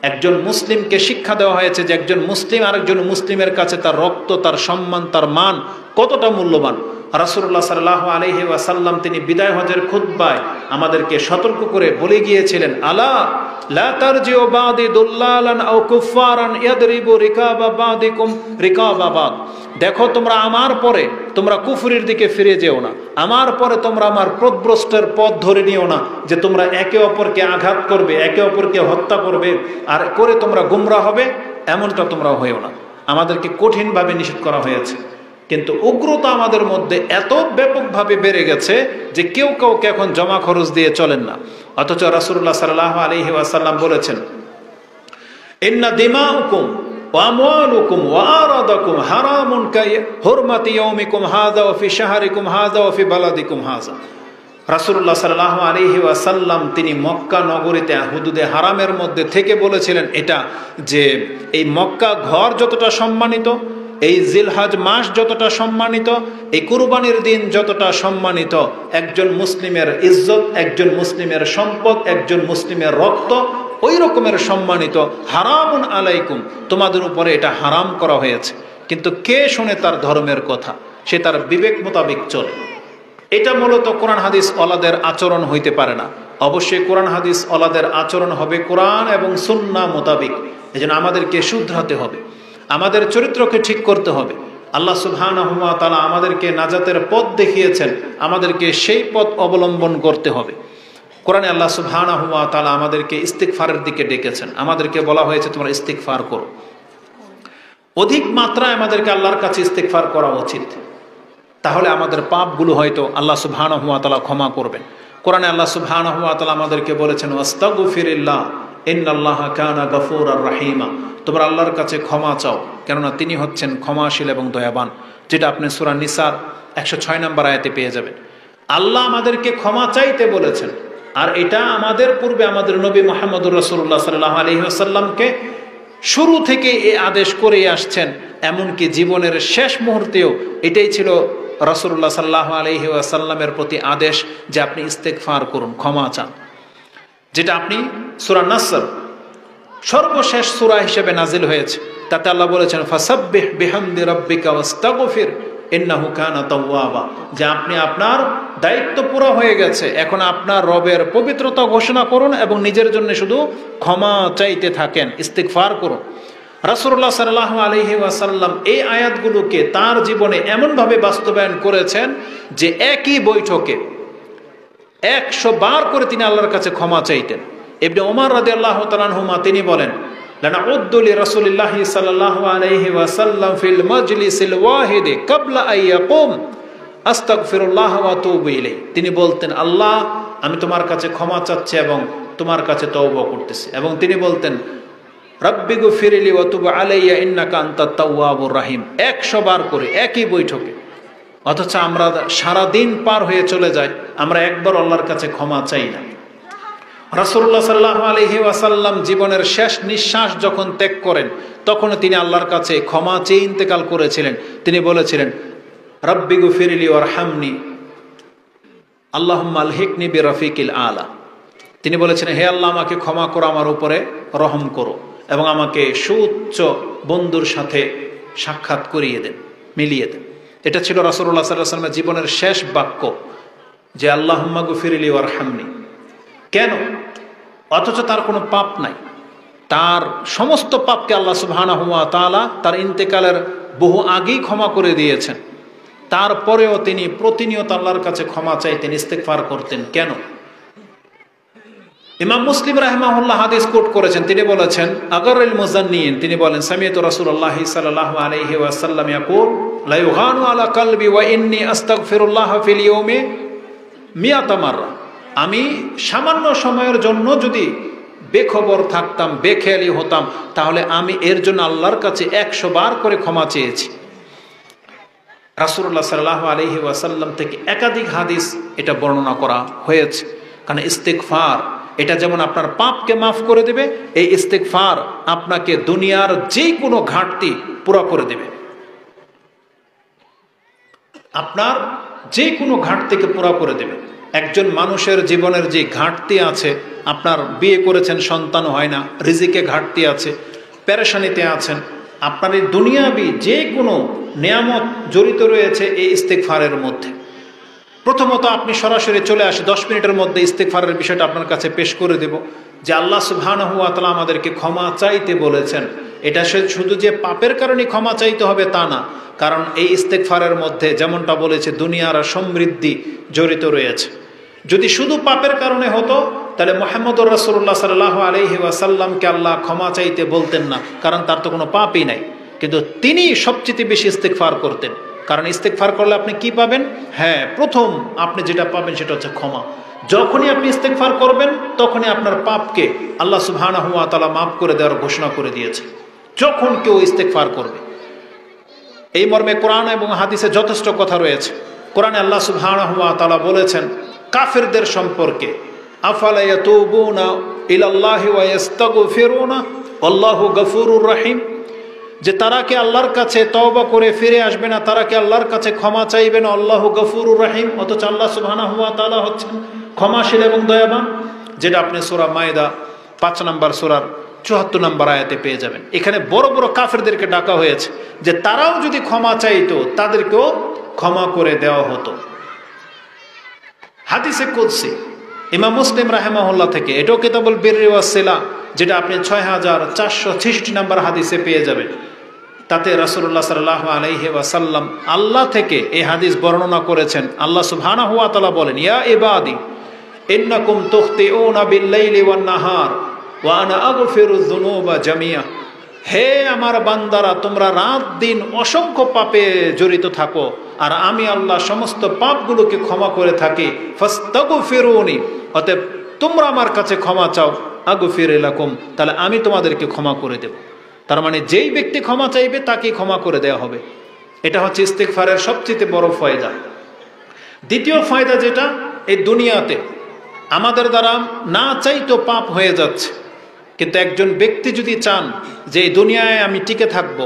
A: একজন মুসলিমকে শিক্ষা দেওয়া হয়েছে যে একজন মুসলিম আরেকজন মুসলিমের কাছে তার রক্ত, তার সম্মান, তার মান কতটা মূল্যবান। রাসূলুল্লাহ সাল্লাল্লাহু আলাইহি ওয়াসাল্লাম তিনি বিদায় হজের খুতবায় আমাদেরকে সতর্ক করে বলে গিয়েছিলেন, আলা লা তারজিউ বাদি দুল্লালান আও কুফফারান ইয়াদরিবু রিকাবা বাদিকুম রিকাবা বাদ। দেখো তোমরা আমার পরে তোমরা কুফরির দিকে ফিরে যেও না, আমার পরে তোমরা আমার পথভ্রষ্টের পথ ধরে নিও না, যে তোমরা একে অপরকে আঘাত করবে, একে অপরকে হত্যা করবে, আর করে তোমরা গুমরাহ হবে, এমনটা তোমরা হয়েও না। আমাদেরকে কঠিনভাবে নিষেধ করা হয়েছে। কিন্তু উগ্রতা আমাদের মধ্যে এত ব্যাপকভাবে বেড়ে গেছে যে কেউ কাউকে এখন জমা খরচ দিয়ে চলেন না। অথচ রাসূলুল্লাহ সাল্লাল্লাহু আলাইহি ওয়াসাল্লাম বলেছেন, ইন্না দিমাউকুম ওয়া আমওয়ালুকুম ওয়া আরাদাকুম হারামুন কাহুরমাতি ইয়াউমিকুম হাযা ওয়া ফি শাহরিকুম হাযা ওয়া ফি বালাদিকুম হাযা। রাসূলুল্লাহ সাল্লাল্লাহু আলাইহি ওয়াসাল্লাম তিনি মক্কা নগরীতে হুদুদে হারামের মধ্যে থেকে বলেছিলেন এটা, যে এই মক্কা ঘর যতটা সম্মানিত, এই জিলহজ মাস যতটা সম্মানিত, এই কুরবানির দিন যতটা সম্মানিত, একজন মুসলিমের ইজ্জত, একজন মুসলিমের সম্পদ, একজন মুসলিমের রক্ত ওই রকমের সম্মানিত। হারামুন আলাইকুম, তোমাদের উপরে এটা হারাম করা হয়েছে। কিন্তু কে শুনে তার ধর্মের কথা? সে তার বিবেক মোতাবেক চলে। এটা মূলত কোরআন হাদিস ওয়ালাদের আচরণ হইতে পারে না। অবশ্যই কোরআন হাদিস ওয়ালাদের আচরণ হবে কোরআন এবং সুন্নাহ মোতাবেক। এজন্য আমাদেরকে শুধরাতে হবে, আমাদের চরিত্রকে ঠিক করতে হবে। আল্লাহ সুবহানাহু ওয়া তাআলা আমাদেরকে নাজাতের পথ দেখিয়েছেন, আমাদেরকে সেই পথ অবলম্বন করতে হবে। কোরআনে আল্লাহ সুবহানাহু ওয়া তাআলা আমাদেরকে ইস্তিগফারের দিকে ডেকেছেন, আমাদেরকে বলা হয়েছে তোমরা ইস্তিগফার করো। অধিক মাত্রায় আমাদেরকে আল্লাহর কাছে ইস্তেগফার করা উচিত। তাহলে আমাদের পাপগুলো হয়তো আল্লাহ সুবহানাহু ওয়া তাআলা ক্ষমা করবেন। কোরআনে আল্লাহ সুবহানাহু ওয়া তাআলা আমাদেরকে বলেছেন, ওয়াস্তাগফিরিল্লাহ ইন্নাল্লাহা কানা গফুরার রাহিমা। তোমরা আল্লাহর কাছে ক্ষমা চাও, কেননা তিনি হচ্ছেন ক্ষমাশীল এবং দয়াবান, যেটা আপনি সূরা নিসার 106 নম্বর আয়াতে পেয়ে যাবেন। আল্লাহ আমাদেরকে ক্ষমা চাইতে বলেছেন, আর এটা আমাদের পূর্বে আমাদের নবী মুহাম্মদুর রাসূলুল্লাহ সাল্লাল্লাহু আলাইহি ওয়াসাল্লামকে শুরু থেকে এই আদেশ করে আসছেন, এমনকি জীবনের শেষ মুহূর্তেও এটাই ছিল রাসূলুল্লাহ সাল্লাল্লাহু আলাইহি ওয়াসাল্লামের প্রতি আদেশ যে আপনি ইস্তেগফার করুন, ক্ষমা চান, যেটা আপনি সূরা নাসর সর্বশেষ সূরা হিসেবে নাজিল হয়েছে। তাতে আল্লাহ বলেছেন, ফাসাব্বিহ বিহামদি রাব্বিকা ওয়াস্তাগফির ইন্নাহু কানা তাওয়াবা, যে আপনি আপনার দায়িত্ব পুরো হয়ে গেছে, এখন আপনার রবের পবিত্রতা ঘোষণা করুন এবং নিজের জন্য শুধু ক্ষমা চাইতে থাকেন, ইস্তিগফার করুন। রাসূলুল্লাহ সাল্লাল্লাহু আলাইহি ওয়াসাল্লাম এই আয়াতগুলোকে তার জীবনে এমনভাবে বাস্তবায়ন করেছেন যে একই বৈঠকে 100 বার করে তিনি আল্লাহর কাছে ক্ষমা চাইতেন। ইবনে ওমর রাদিয়াল্লাহু তাআলা আনহুমা তিনি বলেন, লানাউদ্দু লিরাসূলিল্লাহি সাল্লাল্লাহু আলাইহি ওয়াসাল্লাম ফিল মাজলিসিল ওয়াহিদি ক্বাবলা আইয়াকুম আস্তাগফিরুল্লাহ ওয়া আতুবু ইলাইহি। তিনি বলতেন, আল্লাহ আমি তোমার কাছে ক্ষমা চাচ্ছি এবং তোমার কাছে তওবা করতেছি, এবং তিনি বলতেন, রাব্বি গফিরলি ওয়া তুব আলাইয়া ইন্নাকা আনতাত তাওয়াবুর রাহিম, 100 বার করে একই বৈঠকে। অথচ আমরা সারা দিন পার হয়ে চলে যাই, আমরা একবার আল্লাহর কাছে ক্ষমা চাই না। রাসূলুল্লাহ সাল্লাল্লাহু আলাইহি ওয়াসাল্লাম জীবনের শেষ নিঃশ্বাস যখন ত্যাগ করেন, তখন তিনি আল্লাহর কাছে ক্ষমা চেয়ে ইন্তেকাল করেছিলেন। তিনি বলেছিলেন, রাব্বি গফিরলি ওয়ারহামনি আল্লাহুম্মা আলহিকনি বিরাফিকিল আলা। তিনি বলেছিলেন, হে আল্লাহ আমাকে ক্ষমা করো, আমার উপরে রহম করো এবং আমাকে সুউচ্চ বন্ধুর সাথে সাক্ষাৎ করিয়ে দেন, মিলিয়ে দেন। এটা ছিল রাসূলুল্লাহ সাল্লাল্লাহু আলাইহি ওয়াসাল্লামের জীবনের শেষ বাক্য, যে আল্লাহুম্মা গফিরলি ওয়ারহামনি। কেন? অথচ তার কোনো পাপ নাই, তার সমস্ত পাপকে আল্লাহ সুবহানাহু ওয়া তাআলা তার ইন্তেকালের বহু আগেই ক্ষমা করে দিয়েছেন। তারপরেও তিনি প্রতিনিয়ত আল্লাহর কাছে ক্ষমা চাইতেন, ইস্তেগফার করতেন। কেন? ইমাম মুসলিম রাহিমাহুল্লাহ হাদিস কোট করেছেন, তিনি বলেছেন, আগারুল মুজান্নিন, তিনি বলেন, সামিআতু রাসূলুল্লাহ সাল্লাল্লাহু আলাইহি ওয়াসাল্লাম ইয়াকুল লা ইউগানু আলা কলবি ওয়া ইন্নী আস্তাগফিরুল্লাহ ফিল ইয়াউমি মিয়াতা মাররা। আমি সামান্য সময়ের জন্য যদি বেখবর থাকতাম, বেখেয়ালি হতাম, তাহলে আমি এর জন্য আল্লাহর কাছে 100 বার করে ক্ষমা চেয়েছি। রাসূলুল্লাহ সাল্লাল্লাহু আলাইহি ওয়াসাল্লাম থেকে একাধিক হাদিস এটা বর্ণনা করা হয়েছে। কারণ ইস্তেগফার এটা যেমন আপনার পাপকে মাফ করে দেবে, এই ইস্তেগফার আপনাকে দুনিয়ার যে কোনো ঘাটতি পুরো করে দেবে। আপনার যে কোনো ঘাটতিকে পুরো করে দেবে। একজন মানুষের জীবনের যে ঘাটতি আছে, আপনার বিয়ে করেছেন, সন্তান হয় না, রিজিকে ঘাটতি আছে, পেরেশানিতে আছেন, আপনার এই দুনিয়াবি যে কোনো নিয়ামত জড়িত রয়েছে এই ইস্তেগফারের মধ্যে। প্রথমত আপনি সরাসরি চলে আসে, 10 মিনিটের মধ্যে ইস্তেগফারের বিষয়টা আপনার কাছে পেশ করে দেব, যে আল্লাহ সুবহানাহু ওয়া তাআলা আমাদেরকে ক্ষমা চাইতে বলেছেন। এটা শুধু যে পাপের কারণে ক্ষমা চাইতে হবে তা না, কারণ এই ইস্তেগফারের মধ্যে যেমনটা বলেছে দুনিয়ার সমৃদ্ধি জড়িত রয়েছে। যদি শুধু পাপের কারণে হতো তাহলে মুহাম্মদুর রাসূলুল্লাহ সাল্লাল্লাহু আলাইহি ওয়াসাল্লামকে আল্লাহ ক্ষমা চাইতে বলতেন না, কারণ তার তো কোনো পাপই নাই। কিন্তু তিনি সবচেয়ে বেশি ইস্তেগফার করতেন, কারণ ইস্তেগফার করলে আপনি কি পাবেন? হ্যাঁ, প্রথম আপনি যেটা পাবেন সেটা হচ্ছে ক্ষমা। যখনই আপনি ইস্তেগফার করবেন তখনই আপনার পাপকে আল্লাহ সুবহানাহু ওয়া তাআলা মাফ করে দেওয়ার ঘোষণা করে দিয়েছে, যখন কেউ ইস্তেগফার করবে। এই মর্মে কোরআন এবং হাদিসে যথেষ্ট কথা রয়েছে। কোরআনে আল্লাহ সুবহানাহু ওয়া তাআলা বলেছেন কাফিরদের সম্পর্কে, আফালা ইয়াতুবুনা ইলাল্লাহি ওয়া ইস্তাগফিরুনা আল্লাহু গফুরুর রহিম, যে তারা কি আল্লাহর কাছে তওবা করে ফিরে আসবে না, তারা কি আল্লাহর কাছে ক্ষমা চাইবে না, আল্লাহু গফুরুর রহিম। অথচ আল্লাহ সুবহানাহু ওয়া তাআলা হচ্ছেন ক্ষমাশীল এবং দয়াবান, যেটা আপনি সূরা মায়দা 5 নম্বর সূরার 74 নম্বর আয়াতে পেয়ে যাবেন। এখানে বড় বড় কাফেরদেরকে ডাকা হয়েছে যে তারাও যদি ক্ষমা চাইতো তাদেরকেও ক্ষমা করে দেওয়া হতো। হাদিসে কুদসি ইমাম মুসলিম রাহিমাহুল্লাহ থেকে, এটাও কিতাবুল বিররি ওয়াস সিলা, যেটা আপনি 6466 নম্বর হাদিসে পেয়ে যাবেন। তাতে রাসূলুল্লাহ সাল্লাল্লাহু আলাইহি ওয়াসাল্লাম আল্লাহ থেকে এই হাদিস বর্ণনা করেছেন। আল্লাহ সুবহানাহু ওয়া তাআলা বলেন, ইয়া ইবাদি ইন্নাকুম তুখতিউনা বিল লাইলি ওয়ান নাহার ওয়া আনা আগফিরুয যুনুবা জামিয়া হে আমার বান্দারা, তোমরা রাত দিন অসংখ্য পাপে জড়িত থাকো, আর আমি আল্লাহ সমস্ত পাপগুলোকে ক্ষমা করে থাকি। ফাস্তাগফিরুনি, অতএব তোমরা আমার কাছে ক্ষমা চাও, আগফির লাকুম, তাহলে আমি তোমাদেরকে ক্ষমা করে দেব। তার মানে যেই ব্যক্তি ক্ষমা চাইবে তাকে ক্ষমা করে দেওয়া হবে। এটা হচ্ছে ইস্তিগফারের সবচেয়ে বড় ফায়দা। দ্বিতীয় ফায়দা যেটা, এই দুনিয়াতে আমাদের দ্বারা না চাইতো পাপ হয়ে যাচ্ছে, কিন্তু একজন ব্যক্তি যদি চান যে এই দুনিয়ায় আমি টিকে থাকব,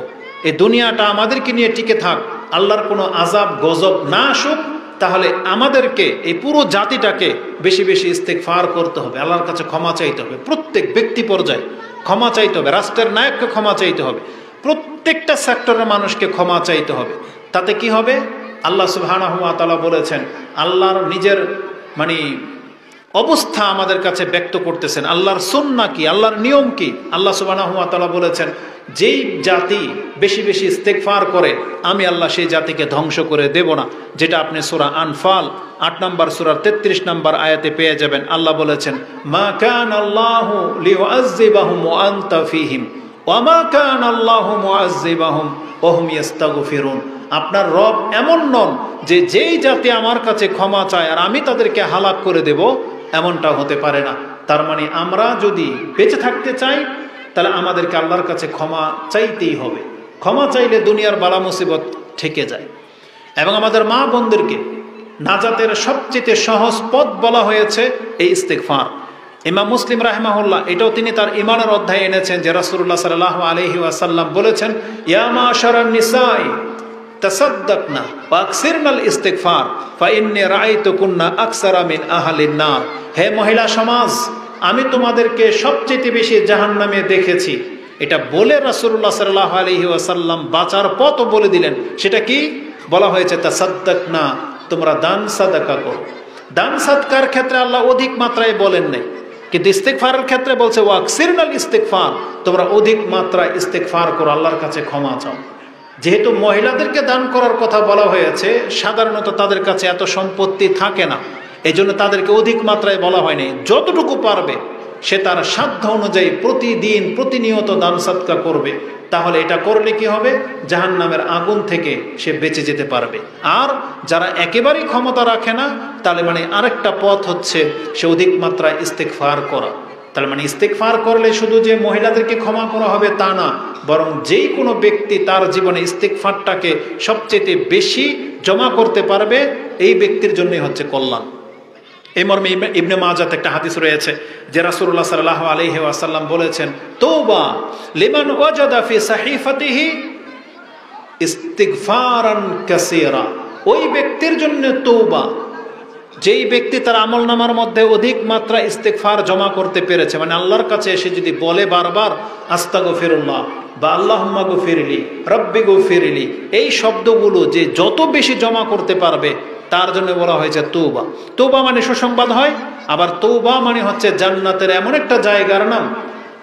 A: এই দুনিয়াটা আমাদেরকে নিয়ে টিকে থাক, আল্লাহর কোনো আযাব গজব না আসুক, তাহলে আমাদেরকে এই পুরো জাতিটাকে বেশি বেশি ইস্তিগফার করতে হবে, আল্লাহর কাছে ক্ষমা চাইতে হবে। প্রত্যেক ব্যক্তি পর্যায়ে ক্ষমা চাইতে হবে, রাষ্ট্রের নায়ককে ক্ষমা চাইতে হবে, প্রত্যেকটা সেক্টরের মানুষকে ক্ষমা চাইতে হবে। তাতে কি হবে? আল্লাহ সুবহানাহু ওয়া তাআলা বলেছেন, আল্লাহর নিজের মানে অবস্থা আমাদের কাছে ব্যক্ত করতেছেন, আল্লাহর সুন্নাহ কি, আল্লাহর নিয়ম কি। আল্লাহ সুবহানাহু ওয়া তাআলা বলেছেন, যেই জাতি বেশি বেশি ইস্তিগফার করে আমি আল্লাহ সেই জাতিকে ধ্বংস করে দেব না। যেটা আপনি সূরা আনফাল ৮ নম্বর সূরার ৩৩ নম্বর আয়াতে পেয়ে যাবেন। আল্লাহ বলেছেন, মা কানাল্লাহু লিউআযযিবাহুম ওয়া আনতা ফীহিম ওয়া মা কানাল্লাহু মুআযযিবাহুম ওয়া হুম ইস্তাগফিরুন। আপনার রব এমন নন যে যেই জাতি আমার কাছে ক্ষমা চায় আর আমি তাদেরকে হালাক করে দেব, এমনটা হতে পারে না। তার মানে আমরা যদি বেঁচে থাকতে চাই তাহলে আমাদেরকে আল্লাহর কাছে ক্ষমা চাইতেই হবে। ক্ষমা চাইলে দুনিয়ার বালা মুসিবত ঠেকে যায়। এবং আমাদের মা বোনদেরকে নাজাতের সবচেয়ে সহজ পথ বলা হয়েছে এই ইস্তিগফার। ইমাম মুসলিম রাহিমাহুল্লাহ এটাও তিনি তার ঈমানের অধ্যায়ে এনেছেন যে রাসূলুল্লাহ সাল্লাল্লাহু আলাইহি ওয়াসাল্লাম বলেছেন, ইয়া মাশারান নিসাই তাসাদ্দাকনা ওয়া আকসিরনাল ইস্তিগফার ফাইন্নী রাআইতুকুন্না আকসারা মিন আহলিন নার। হে মহিলা সমাজ, আমি তোমাদেরকে সবচেয়ে বেশি জাহান্নামে দেখেছি। এটা বলে রাসূলুল্লাহ সাল্লাল্লাহু আলাইহি ওয়াসাল্লাম বাঁচার পথও বলে দিলেন। সেটা কি বলা হয়েছে? তাসাদ্দাকনা, তোমরা দান সাদাকা করো। দান সাদকার ক্ষেত্রে আল্লাহ অধিক মাত্রায় বলেন নাই, কিন্তু ইস্তিগফারের ক্ষেত্রে বলছে ওয়া আকসিরনাল ইস্তিগফার, তোমরা অধিক মাত্রায় ইস্তিগফার করো, আল্লাহর কাছে ক্ষমা চাও। যেহেতু মহিলাদেরকে দান করার কথা বলা হয়েছে, সাধারণত তাদের কাছে এত সম্পত্তি থাকে না, এই জন্য তাদেরকে অধিক মাত্রায় বলা হয়নি। যতটুকু পারবে সে তার সাধ্য অনুযায়ী প্রতিদিন প্রতিনিয়ত দান সাদকা করবে। তাহলে এটা করলে কি হবে? জাহান্নামের আগুন থেকে সে বেঁচে যেতে পারবে। আর যারা একেবারেই ক্ষমতা রাখে না, তাহলে মানে আরেকটা পথ হচ্ছে সে অধিক মাত্রায় ইস্তিগফার করা। তাহলে মানে ইস্তিগফার করলে শুধু যে মহিলাদেরকে ক্ষমা করা হবে তা না, বরং যেই কোনো ব্যক্তি তার জীবনে ইস্তিগফারটাকে সবচেয়ে বেশি জমা করতে পারবে, এই ব্যক্তির জন্যই হচ্ছে কল্যাণ। এই মর্মে ইবনে মাজাতে একটা হাদিস রয়েছে যে রাসূলুল্লাহ সাল্লাল্লাহু আলাইহি ওয়াসাল্লাম বলেছেন, তওবা লিমান ওয়াজাদা ফি সাহিফাতিহি ইস্তিগফারান কাসীরা। ওই ব্যক্তির জন্য তওবা, যেই ব্যক্তি তার আমলনামার মধ্যে অধিক মাত্রা ইস্তিগফার জমা করতে পেরেছে, মানে আল্লাহর কাছে এসে যদি বলে বারবার আস্তাগফিরুল্লাহ বা আল্লাহুম্মা গফিরলি রব্বি গফিরলি, এই শব্দগুলো যে যত বেশি জমা করতে পারবে তার জন্য বলা হয়েছে তওবা। তওবা মানে সুসংবাদ হয়, আবার তওবা মানে হচ্ছে জান্নাতের এমন একটা জায়গার নাম,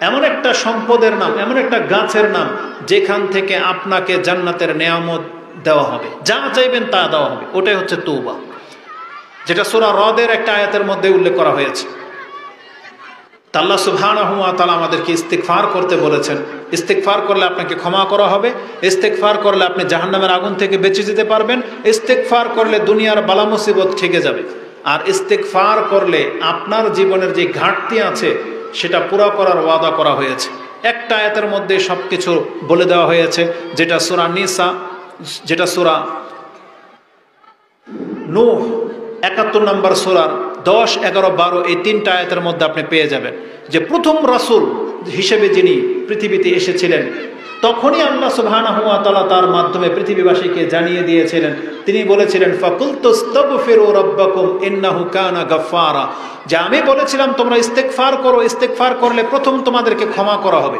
A: এমন একটা সম্পদের নাম, এমন একটা গাছের নাম যেখান থেকে আপনাকে জান্নাতের নেয়ামত দেওয়া হবে, যা চাইবেন তা দেওয়া হবে। ওটাই হচ্ছে তওবা, যেটা সূরা রদের একটা আয়াতের মধ্যে উল্লেখ করা হয়েছে। আল্লাহ সুবহানাহু ওয়া তাআলা আমাদেরকে ইস্তিগফার করতে বলেছেন। ইস্তিগফার করলে আপনাকে ক্ষমা করা হবে, ইস্তিগফার করলে আপনি জাহান্নামের আগুন থেকে বেঁচে যেতে পারবেন, ইস্তিগফার করলে দুনিয়ার বালা মুসিবত ঠেকে যাবে, আর ইস্তিগফার করলে আপনার জীবনের যে ঘাটতি আছে সেটা পুরো করার ওয়াদা করা হয়েছে। একটা আয়াতের মধ্যে সবকিছু বলে দেওয়া হয়েছে, যেটা সূরা নিসা, যেটা সূরা নূহ ৭১ নম্বর সূরার ১০, ১১, ১২ এই তিনটা আয়াতের মধ্যে আপনি পেয়ে যাবেন যে প্রথম রাসূল হিসেবে যিনি পৃথিবীতে এসেছিলেন, তখনই আল্লাহ সুবহানাহু ওয়া তাআলা তার মাধ্যমে পৃথিবীবাসীকে জানিয়ে দিয়েছিলেন। তিনি বলেছিলেন, ফাকুলতুস্তাগফিরু রাব্বাকুম ইন্নাহু কানা গাফফারা, যে আমি বলেছিলাম তোমরা ইস্তিগফার করো, ইস্তিগফার করলে প্রথম তোমাদেরকে ক্ষমা করা হবে।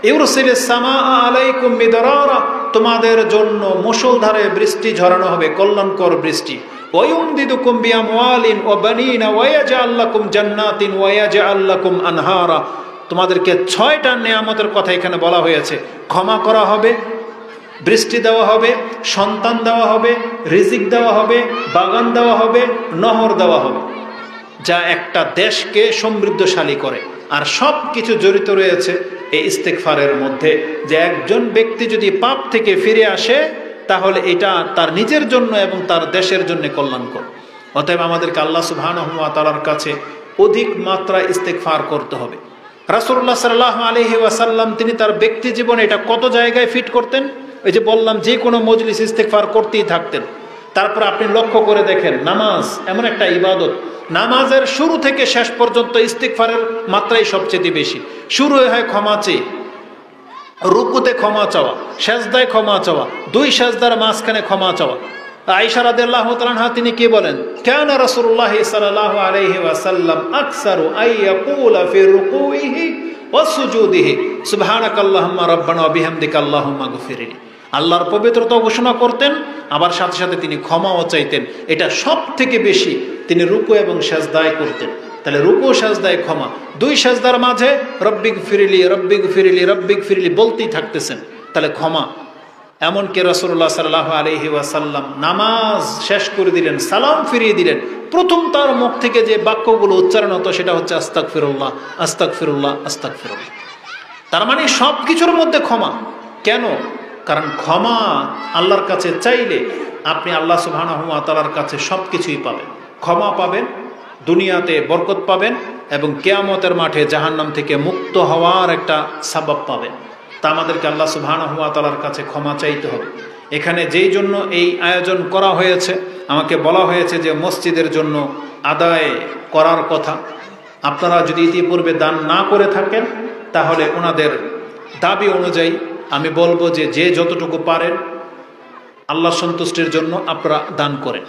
A: ইউরসিলিস সামাআ আলাইকুম মিদরারা, তোমাদের জন্য মুষলধারে বৃষ্টি ঝরানো হবে, কল্যাণকর বৃষ্টি। ওয়ায়ুমদিদুকুম বিআমওয়ালিন ওয়া বানিনা ওয়া ইয়াজআল লাকুম জান্নাতিন ওয়া ইয়াজআল লাকুম আনহারা, তোমাদেরকে ৬টা নেয়ামতের কথা এখানে বলা হয়েছে। ক্ষমা করা হবে, বৃষ্টি দেওয়া হবে, সন্তান দেওয়া হবে, রিজিক দেওয়া হবে, বাগান দেওয়া হবে, নহর দেওয়া হবে, যা একটা দেশকে সমৃদ্ধশালী করে। আর সব কিছু জড়িত রয়েছে এই ইস্তেগফারের মধ্যে, যে একজন ব্যক্তি যদি পাপ থেকে ফিরে আসে তাহলে এটা তার নিজের জন্য এবং তার দেশের জন্য কল্যাণকর। অতএব আমাদেরকে আল্লাহ সুবহানাহু ওয়া তাআলার কাছে অধিক মাত্রায় ইস্তেগফার করতে হবে। রাসূলুল্লাহ সাল্লাল্লাহু আলাইহি ওয়াসাল্লাম তিনি তার ব্যক্তি জীবনে এটা কত জায়গায় ফিট করতেন। ওই যে বললাম, যে কোনো মজলিস ইস্তেগফার করতেই থাকতেন। তারপর আপনি লক্ষ্য করে দেখেন, নামাজ এমন একটা ইবাদত, নামাজের শুরু থেকে শেষ পর্যন্ত ইস্তেগফারের মাত্রাই সবচেয়ে বেশি। শুরু হয় ক্ষমা চেয়ে, রুকুতে ক্ষমা চাওয়া, সেজদায় ক্ষমা চাওয়া, দুই সেজদার মাঝখানে ক্ষমা চাওয়া। আয়েশা রাদিয়াল্লাহু তাআলা আনহা তিনি কি বলেন, কানা রাসূলুল্লাহ সাল্লাল্লাহু আলাইহি ওয়াসাল্লাম আকসারু আইয়াকুলা ফি রুকুইহি ওয়া সুজুদিহি সুবহানাকাল্লাহুম্মা রাব্বানা ওয়া বিহামদিকা আল্লাহুম্মা গফিরলি। আল্লাহর পবিত্রতা ঘোষণা করতেন, আবার সাথে সাথে তিনি ক্ষমাও চাইতেন। এটা সব থেকে বেশি তিনি রুকু এবং সেজদায় করতেন। তাহলে রুকু সেজদায় ক্ষমা, দুই সেজদার মাঝে রব্বিগ ফিরিলি রব্বিগ ফিরিলি রব্বিগ ফিরিলি বলতেই থাকতেছেন, তাহলে ক্ষমা। এমনকি রাসূলুল্লাহ সাল্লাল্লাহু আলাইহি ওয়াসাল্লাম নামাজ শেষ করে দিলেন, সালাম ফিরিয়ে দিলেন, প্রথম তার মুখ থেকে যে বাক্যগুলো উচ্চারণ হতো সেটা হচ্ছে আস্তাগফিরুল্লাহ আস্তাগফিরুল্লাহ আস্তাগফিরুল্লাহ। তার মানে সব কিছুর মধ্যে ক্ষমা। কেন? কারণ ক্ষমা আল্লাহর কাছে চাইলে আপনি আল্লাহ সুবহানাহু ওয়া তাআলার কাছে সব কিছুই পাবেন। ক্ষমা পাবেন, দুনিয়াতে বরকত পাবেন, এবং কিয়ামতের মাঠে জাহান্নাম থেকে মুক্ত হওয়ার একটা সাবাব পাবেন। তা আমাদেরকে আল্লাহ সুবহানাহু ওয়া তাআলার কাছে ক্ষমা চাইতে হবে। এখানে যেই জন্য এই আয়োজন করা হয়েছে, আমাকে বলা হয়েছে যে মসজিদের জন্য আদায় করার কথা। আপনারা যদি ইতিপূর্বে দান না করে থাকেন তাহলে ওনাদের দাবি অনুযায়ী আমি বলবো যে যে যতটুকু পারেন আল্লাহ সন্তুষ্টির জন্য আপনারা দান করেন।